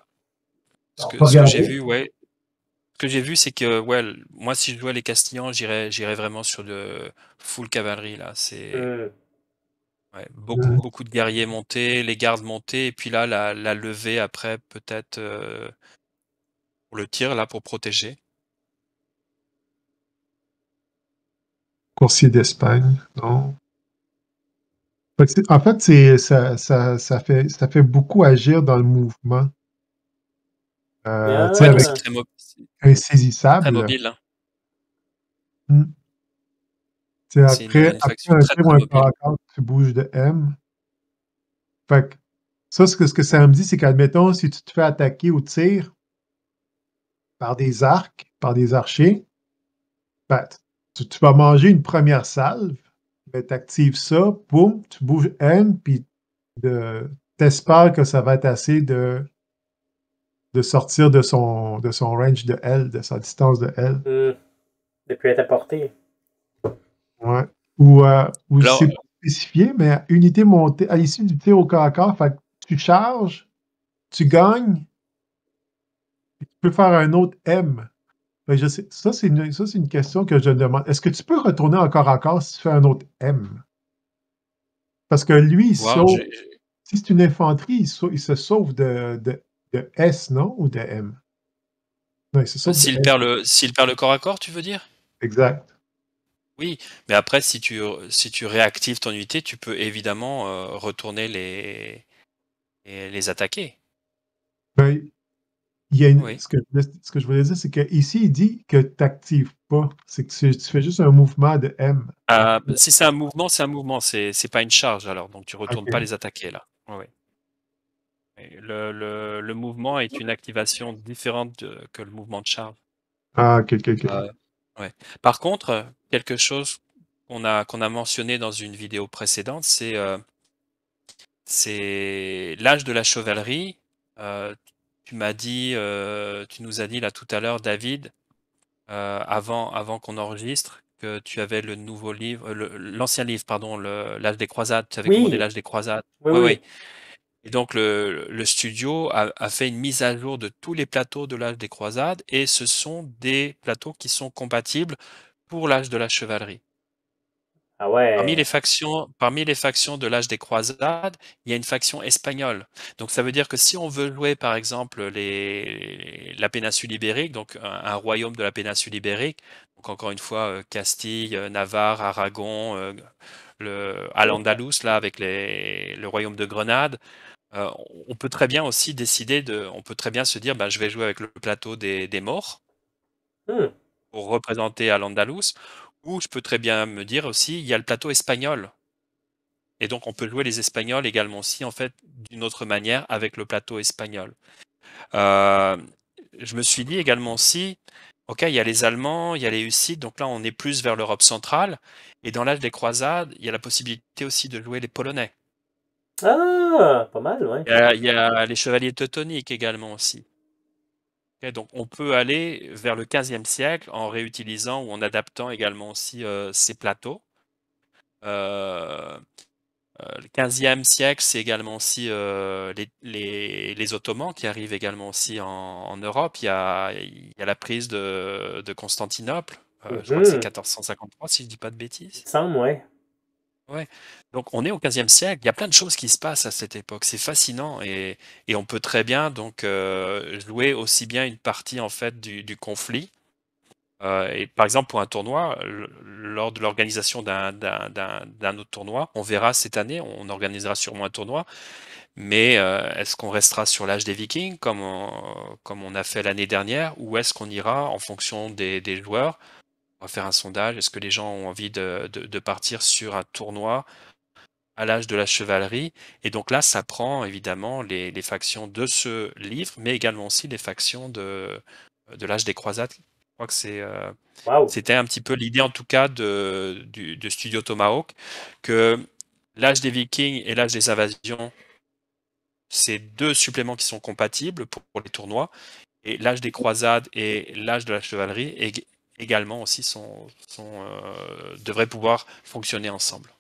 C: ce
B: on
C: que,
B: peut
C: ce que j'ai
B: regarder.
C: vu, ouais. Ce que j'ai vu, c'est que ouais, moi, si je jouais les Castillans, j'irais vraiment sur de full cavalerie là. C'est
A: Hmm.
C: ouais, beaucoup de guerriers montés, les gardes montés, et puis là, la levée après, peut-être pour le tir là, pour protéger.
B: Coursier d'Espagne, non. En fait, ça fait beaucoup agir dans le mouvement. Tu sais,
C: Ouais, donc
B: avec
C: c'est
A: Ah.
C: très
B: insaisissable.
C: mobile, hein.
B: Hmm. Tu sais,
C: C'est une,
B: après
C: une faction
B: un
C: très
B: tir ou
C: très
B: un corps
C: mobile.
B: à corps, tu bouges de M. Fait que ça, ce que ça me dit, c'est qu'admettons, si tu te fais attaquer au tir par des arcs, par des archers, ben, tu vas manger une première salve, ben, tu actives ça, boum, tu bouges N, puis t'espères que ça va être assez de sortir de son range de L, de sa distance de L.
A: Hmm. Depuis être apporté.
B: Ouais. Ou
C: Alors,
B: c'est pas spécifié, mais unité montée à l'issue du tir au corps à corps, fait que tu charges, tu gagnes, tu peux faire un autre M. Fait que je sais, ça, c'est une question que je me demande. Est-ce que tu peux retourner encore à corps si tu fais un autre M? Parce que lui,
C: voir,
B: si c'est une infanterie, il se sauve de S, non? Ou de M? Non, il se sauve de S.
C: s'il perd le corps à corps, tu veux dire?
B: Exact.
C: Oui, mais après, si tu réactives ton unité, tu peux évidemment retourner les attaquer.
B: Ben,
C: Oui.
B: ce que je voulais dire, c'est qu'ici, il dit que tu n'actives pas. C'est que tu fais juste un mouvement de M.
C: Si c'est un mouvement, c'est pas une charge alors, donc tu retournes pas
B: OK.
C: les attaquer là. Oui, oui. Et le mouvement est une activation différente que le mouvement de charge.
B: Ah, OK, OK, OK.
C: Euh, ouais. Par contre, quelque chose qu'on a mentionné dans une vidéo précédente, c'est l'âge de la chevalerie. Euh, tu nous as dit là tout à l'heure, David, avant qu'on enregistre, que tu avais le nouveau livre, l'ancien livre, pardon, l'âge des croisades. Tu avais commandé
A: Oui,
C: l'âge des croisades.
A: oui,
C: Oui, oui.
A: oui.
C: Et donc le studio a fait une mise à jour de tous les plateaux de l'âge des croisades, et ce sont des plateaux qui sont compatibles pour l'âge de la chevalerie.
A: Ah
C: Parmi les
A: ouais.
C: factions de l'âge des croisades, il y a une faction espagnole. Donc ça veut dire que si on veut jouer par exemple la péninsule ibérique, donc un royaume de la péninsule ibérique, donc encore une fois Castille, Navarre, Aragon, Al-Andalus là avec le royaume de Grenade, on peut très bien aussi on peut très bien se dire, bah, je vais jouer avec le plateau des Maures
A: Hmm.
C: pour représenter Al-Andalus, ou je peux très bien me dire aussi, il y a le plateau espagnol. Et donc, on peut jouer les Espagnols également aussi, en fait, d'une autre manière avec le plateau espagnol. Euh, je me suis dit également aussi, OK, il y a les Allemands, il y a les Hussites, donc là, on est plus vers l'Europe centrale. Et dans l'âge des croisades, il y a la possibilité aussi de jouer les Polonais.
A: Ah, pas mal, ouais.
C: Il y a les chevaliers teutoniques également aussi. OK, donc, on peut aller vers le 15e siècle en réutilisant ou en adaptant également aussi ces plateaux. Euh, le 15e siècle, c'est également aussi les Ottomans qui arrivent également aussi en Europe. Il y a la prise de Constantinople. Je crois que c'est
A: Mhm.
C: 1453, si je dis pas de
A: Il
C: bêtises.
A: me semble, ouais.
C: Ouais. Donc on est au 15e siècle. Il y a plein de choses qui se passent à cette époque. C'est fascinant et on peut très bien donc jouer aussi bien une partie en fait du conflit. Et par exemple, pour un tournoi, lors de l'organisation d'un autre tournoi, on verra cette année, on organisera sûrement un tournoi, mais est-ce qu'on restera sur l'âge des Vikings comme on a fait l'année dernière, ou est-ce qu'on ira en fonction des joueurs? On va faire un sondage. Est-ce que les gens ont envie de partir sur un tournoi à l'âge de la chevalerie? Et donc là, ça prend évidemment les factions de ce livre, mais également aussi les factions de l'âge des croisades. Je crois que
A: Wow.
C: c'était un petit peu l'idée en tout cas de Studio Tomahawk, que l'âge des Vikings et l'âge des invasions, c'est deux suppléments qui sont compatibles pour les tournois, et l'âge des croisades et l'âge de la chevalerie également aussi devraient pouvoir fonctionner ensemble.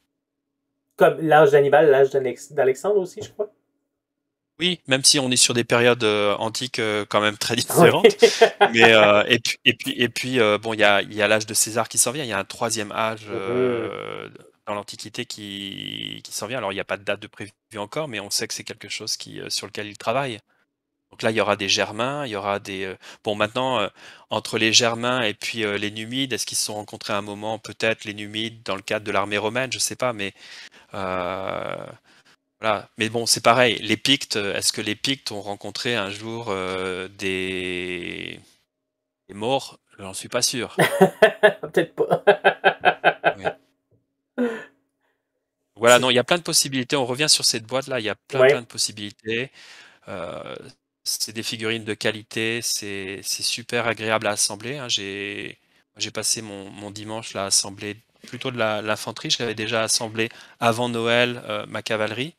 A: Comme l'âge d'Hannibal, l'âge d'Alexandre aussi, je crois.
C: Oui, même si on est sur des périodes antiques quand même très
A: Oui.
C: différentes, mais bon, il y a l'âge de César qui s'en vient. Il y a un troisième âge
A: Mhm.
C: dans l'Antiquité qui s'en vient. Alors il n'y a pas de date de prévu encore, mais on sait que c'est quelque chose sur lequel il travaille. Donc là, il y aura des Germains, il y aura des bon maintenant entre les Germains et puis les Numides, est-ce qu'ils se sont rencontrés à un moment? Peut-être les Numides dans le cadre de l'armée romaine, je sais pas, mais euh, voilà. Mais bon, c'est pareil. Les Pictes, est-ce que les Pictes ont rencontré un jour des morts? J'en suis pas sûr.
A: Peut-être pas.
C: Oui. Voilà, non, il y a plein de possibilités. On revient sur cette boîte-là, il y a plein
A: Ouais.
C: de possibilités. Euh, c'est des figurines de qualité, c'est super agréable à assembler, hein. J'ai passé mon dimanche là, à assembler plutôt de l'infanterie. J'avais déjà assemblé avant Noël ma cavalerie.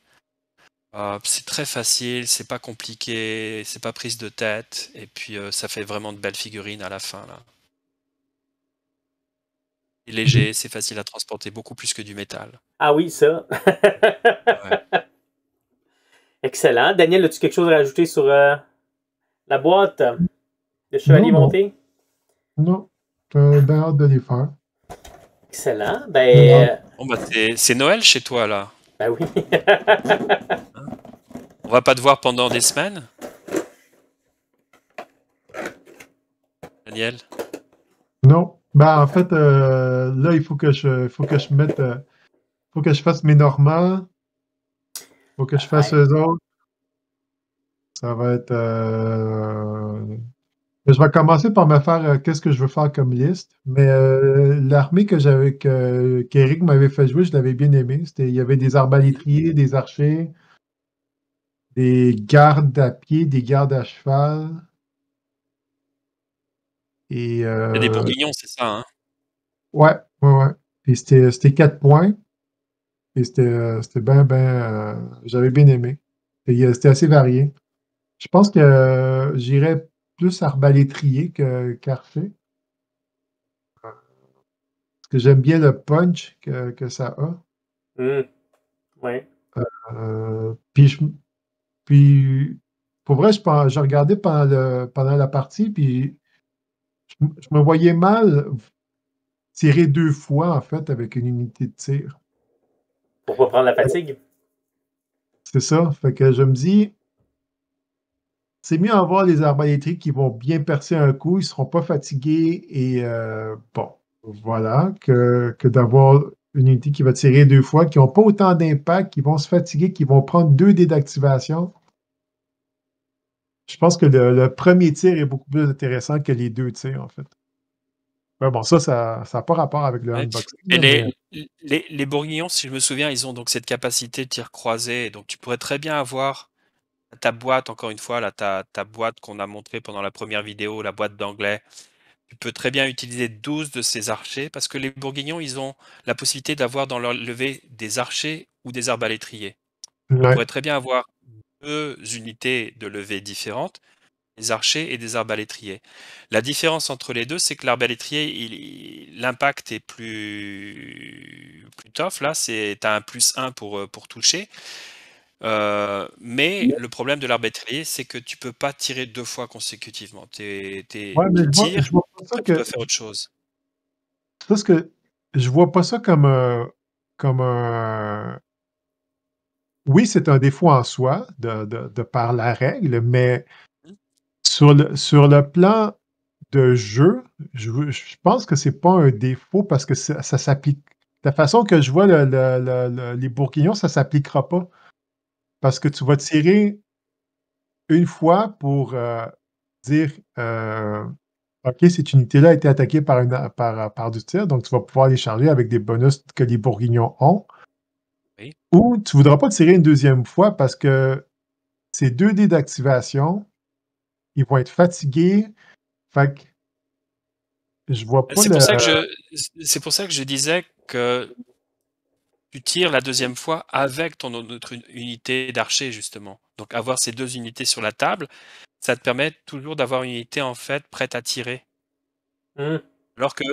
C: C'est très facile, c'est pas compliqué, c'est pas prise de tête, et puis ça fait vraiment de belles figurines à la fin là. C'est léger, c'est facile à transporter, beaucoup plus que du métal.
A: Ah oui, ça.
C: Ouais.
A: Excellent. Daniel, as-tu quelque chose à rajouter sur la boîte de Chevalier
B: Non, non,
A: Monté?
B: non. Ben hâte de les faire.
A: Excellent.
B: Ben hâte.
C: Bon bah c'est Noël chez toi là,
A: Ben oui.
C: hein? On va pas te voir pendant des semaines, Daniel?
B: Non. Ben en fait, là, faut que je mette, faut que je fasse mes Normands, faut que je fasse
A: Ouais.
B: eux autres. Ça va être. Je vais commencer par me faire qu'est-ce que je veux faire comme liste. Mais l'armée qu'Éric m'avait fait jouer, je l'avais bien aimé. Il y avait des arbalétriers, des archers, des gardes à pied, des gardes à cheval. Et
C: Il y a des bourguignons, c'est ça, hein?
B: ouais, ouais, ouais. Puis c'était 4 points. Et c'était j'avais bien aimé. C'était assez varié. Je pense que j'irais plus arbalétrier qu'archer. Parce que j'aime bien le punch que ça a.
A: Hmm. Ouais.
B: Puis, puis, pour vrai, je regardais pendant la partie, puis je me voyais mal tirer 2 fois, en fait, avec une unité de tir.
A: Pour pas prendre la fatigue.
B: C'est ça. Fait que je me dis, c'est mieux avoir les arbalétriers qui vont bien percer un coup, ils ne seront pas fatigués et bon, voilà, que d'avoir une unité qui va tirer 2 fois, qui n'ont pas autant d'impact, qui vont se fatiguer, qui vont prendre 2 dés d'activation. Je pense que le premier tir est beaucoup plus intéressant que les 2 tirs, en fait. Ouais, bon, ça n'a pas rapport avec le
C: Ouais.
B: unboxing.
C: Et
B: là, mais
C: les bourguignons, si je me souviens, ils ont donc cette capacité de tir croisé. Donc tu pourrais très bien avoir ta boîte, encore une fois, là, ta boîte qu'on a montrée pendant la première vidéo, la boîte d'anglais. Tu peux très bien utiliser 12 de ces archers parce que les bourguignons, ils ont la possibilité d'avoir dans leur levée des archers ou des arbalétriers. Tu
B: ouais,
C: pourrais très bien avoir 2 unités de levée différentes, des archers et des arbalétriers. La différence entre les deux, c'est que l'arbalétrier, l'impact est plus tough. Là, tu as un +1 pour toucher. Mais le problème de l'arbalétrier, c'est que tu peux pas tirer 2 fois consécutivement.
B: ouais, mais
C: Tu tires,
B: je vois pas ça
C: après tu
B: que
C: dois faire autre chose.
B: parce que je vois pas ça comme un. Oui, c'est un défaut en soi de par la règle, mais
C: Mmh.
B: sur le plan de jeu, je pense que c'est pas un défaut parce que ça s'applique. La façon que je vois les bourguignons, ça s'appliquera pas. Parce que tu vas tirer une fois pour dire OK, cette unité-là a été attaquée par du tir, donc tu vas pouvoir les charger avec des bonus que les bourguignons ont.
C: Oui.
B: Ou tu ne voudras pas tirer une deuxième fois parce que ces 2 dés d'activation, ils vont être fatigués. Fait que je vois pas
C: C'est
B: le.
C: pour ça que c'est pour ça que je disais que tu tires la deuxième fois avec ton autre unité d'archer, justement. Donc avoir ces 2 unités sur la table, ça te permet toujours d'avoir une unité, en fait, prête à tirer.
A: Hmm.
C: Alors que,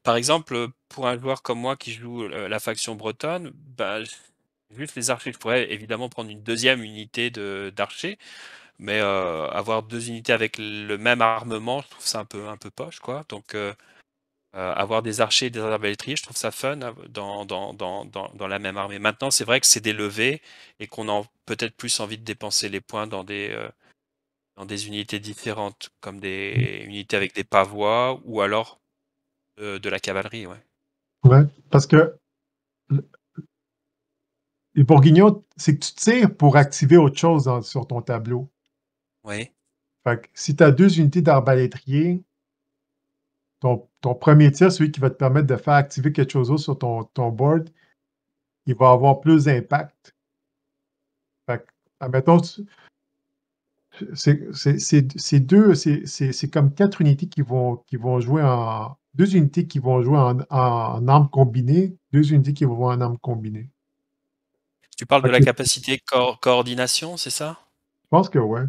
C: par exemple, pour un joueur comme moi qui joue, la faction bretonne, bah, juste les archers, je pourrais évidemment prendre une deuxième unité d'archers, mais avoir 2 unités avec le même armement, je trouve ça un peu poche, quoi. Donc avoir des archers et des arbalétriers, je trouve ça fun dans la même armée. Maintenant, c'est vrai que c'est des levées et qu'on a peut-être plus envie de dépenser les points dans des unités différentes, comme des unités avec des pavois ou alors de la cavalerie, ouais.
B: Ouais, parce que les bourguignons, c'est que tu tires pour activer autre chose sur ton tableau.
C: Oui.
B: Fait que si tu as 2 unités d'arbalétrier, ton premier tir, celui qui va te permettre de faire activer quelque chose d'autre sur ton board, il va avoir plus d'impact. Fait que, admettons, c'est comme 4 unités qui vont jouer en. 2 unités qui vont jouer en armes combinées, 2 unités qui vont jouer en armes combinées.
C: Tu parles de
B: Fait
C: la
B: que
C: capacité coordination, c'est ça?
B: je pense que ouais.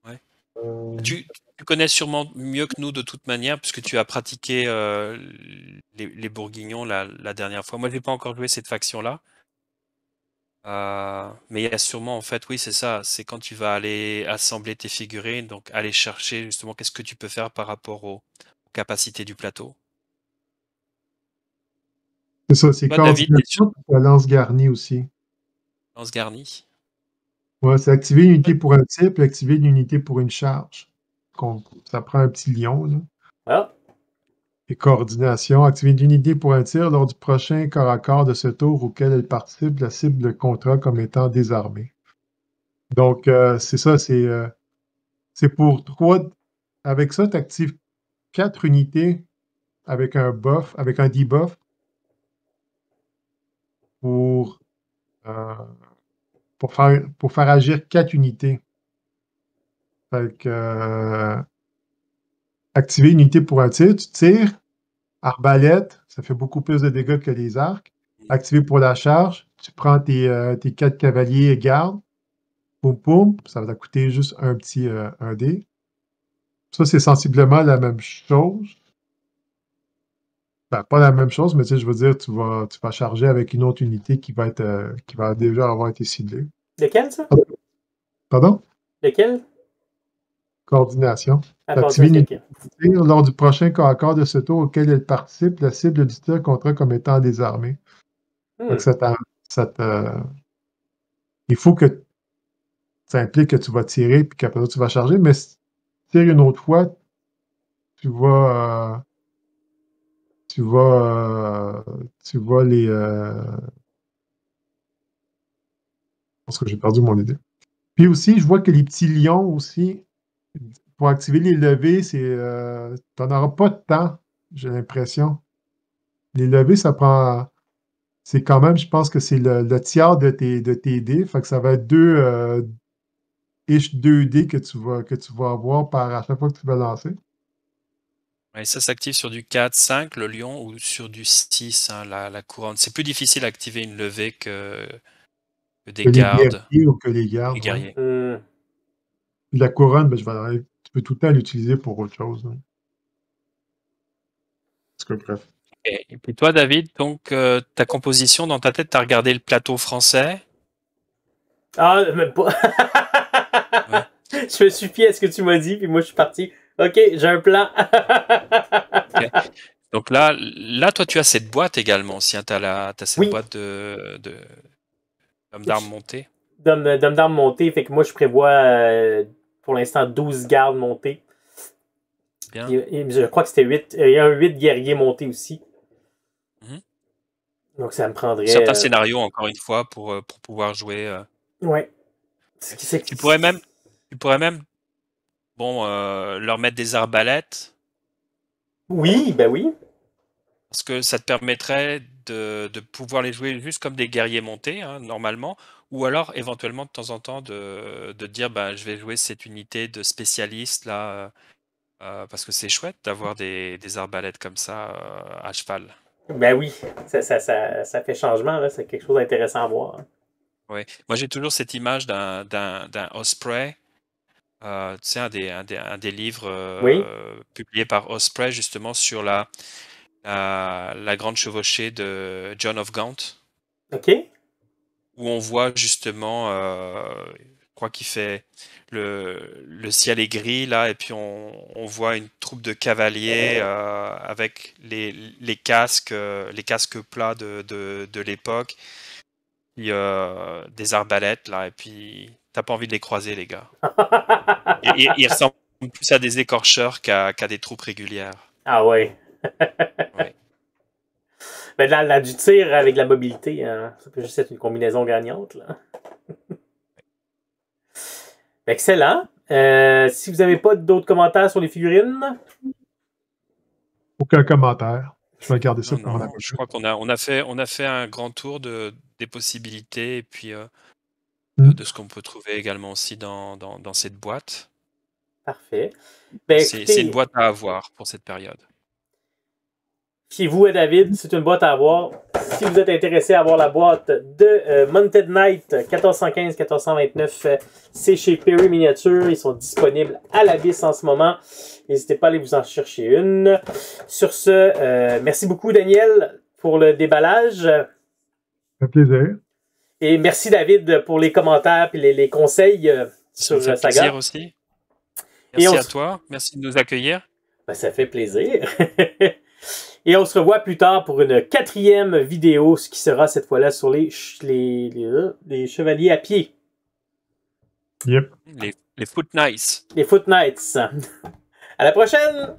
C: Ouais.
B: Euh,
C: Tu connais sûrement mieux que nous de toute manière, puisque tu as pratiqué les Bourguignons la dernière fois. Moi, j'ai pas encore joué cette faction-là. Mais il y a sûrement, en fait, oui, c'est ça. C'est quand tu vas aller assembler tes figurines, donc aller chercher justement qu'est-ce que tu peux faire par rapport aux capacités du plateau.
B: c'est ça, c'est
C: Toi, David, t'es sur
B: coordination et la lance garnie aussi.
C: lance garnie.
B: Ouais, c'est activer une unité pour un type et activer une unité pour une charge. Ça prend un petit lion, là.
A: Ah,
B: Et coordination, activer une unité pour un tir lors du prochain corps à corps de ce tour auquel elle participe, la cible le comptera comme étant désarmée. Donc, c'est ça, c'est pour 3. Avec ça, tu actives 4 unités avec un buff, avec un debuff pour, euh, pour faire agir 4 unités. Fait que, activer une unité pour un tir, tu tires, arbalète, ça fait beaucoup plus de dégâts que les arcs. Activer pour la charge, tu prends tes 4 cavaliers et gardes, poum poum, ça va te coûter juste un petit un dé. Ça, c'est sensiblement la même chose. Ben, pas la même chose, mais tu sais, je veux dire, tu vas charger avec une autre unité qui va déjà avoir été ciblée.
A: lequel ça?
B: Pardon?
A: Lequel?
B: Coordination. Activer une tir lors du prochain accord de ce tour auquel elle participe, la cible du tir comptera comme étant désarmée. Donc, il faut que ça implique que tu vas tirer puis qu'après ça, tu vas charger, mais si tu tires une autre fois, tu vas les. Parce que j'ai perdu mon idée. Puis aussi, je vois que les petits lions aussi, pour activer les levées, tu n'en auras pas de temps, j'ai l'impression. Les levées, ça prend. C'est quand même, je pense que c'est le tiers de tes dés. Fait que ça va être 2 dés que tu vas avoir à chaque fois que tu vas lancer.
C: Ouais, ça s'active sur du 4, 5, le lion, ou sur du 6, hein, la couronne. C'est plus difficile à activer une levée que des gardes.
B: Les guerriers ou que les gardes.
C: Les guerriers.
B: Ouais. La couronne, ben, tu peux tout le temps l'utiliser pour autre chose. Hein. Bref.
C: Et puis toi, David, donc ta composition dans ta tête, tu as regardé le plateau français?
A: Ah, même pas. Ouais. Je me suis fié à ce que tu m'as dit, puis moi je suis parti. Ok, j'ai un plan.
C: Okay. Donc là, toi, tu as cette boîte également aussi. Hein, tu as cette boîte d'hommes d'armes montés.
A: D'hommes d'armes montés. Fait que moi, je prévois pour l'instant 12 gardes montés.
C: Bien.
A: Et je crois que c'était 8. Il y a un 8 guerriers montés aussi. Donc ça me prendrait.
C: Certains scénarios, encore une fois, pour pouvoir jouer.
A: Ouais.
C: Tu pourrais même leur mettre des arbalètes.
A: Oui, ben oui.
C: Parce que ça te permettrait de pouvoir les jouer juste comme des guerriers montés, hein, normalement, ou alors éventuellement de temps en temps de dire bah, je vais jouer cette unité de spécialistes là, parce que c'est chouette d'avoir des arbalètes comme ça à cheval.
A: Ben oui, ça fait changement, c'est quelque chose d'intéressant à voir.
C: Ouais. Moi j'ai toujours cette image d'un Osprey. Tu sais, un des livres publiés par Osprey justement sur la grande chevauchée de John of Gaunt.
A: OK.
C: Où on voit justement, je crois qu'il fait le ciel est gris là, et puis on voit une troupe de cavaliers avec les casques plats de l'époque, puis des arbalètes là, et puis t'as pas envie de les croiser les gars. Ils ressemblent plus à des écorcheurs qu'à des troupes régulières.
A: Ah ouais.
C: Ouais.
A: Ben là, du tir avec la mobilité, hein, ça peut juste être une combinaison gagnante. Là. Excellent. Si vous n'avez pas d'autres commentaires sur les figurines?
B: Aucun commentaire. Je vais garder ça pour la prochaine.
C: Je crois qu'on a fait un grand tour des possibilités et puis de ce qu'on peut trouver également aussi dans cette boîte.
A: Parfait.
C: Ben, c'est une boîte à avoir pour cette période.
A: Fiez-vous à David, c'est une boîte à avoir. Si vous êtes intéressé à avoir la boîte de Mounted Knight 1415-1429, c'est chez Perry Miniature. Ils sont disponibles à la vis en ce moment. N'hésitez pas à aller vous en chercher une. Sur ce, merci beaucoup Daniel pour le déballage.
B: Ça fait plaisir.
A: Et merci David pour les commentaires et les conseils sur Saga.
C: Plaisir aussi. Merci à toi. Merci de nous accueillir.
A: Ben, ça fait plaisir. Et on se revoit plus tard pour une 4e vidéo, ce qui sera cette fois-là sur les chevaliers à pied.
B: Yep.
C: Les Foot Knights.
A: Les Foot Knights. À la prochaine!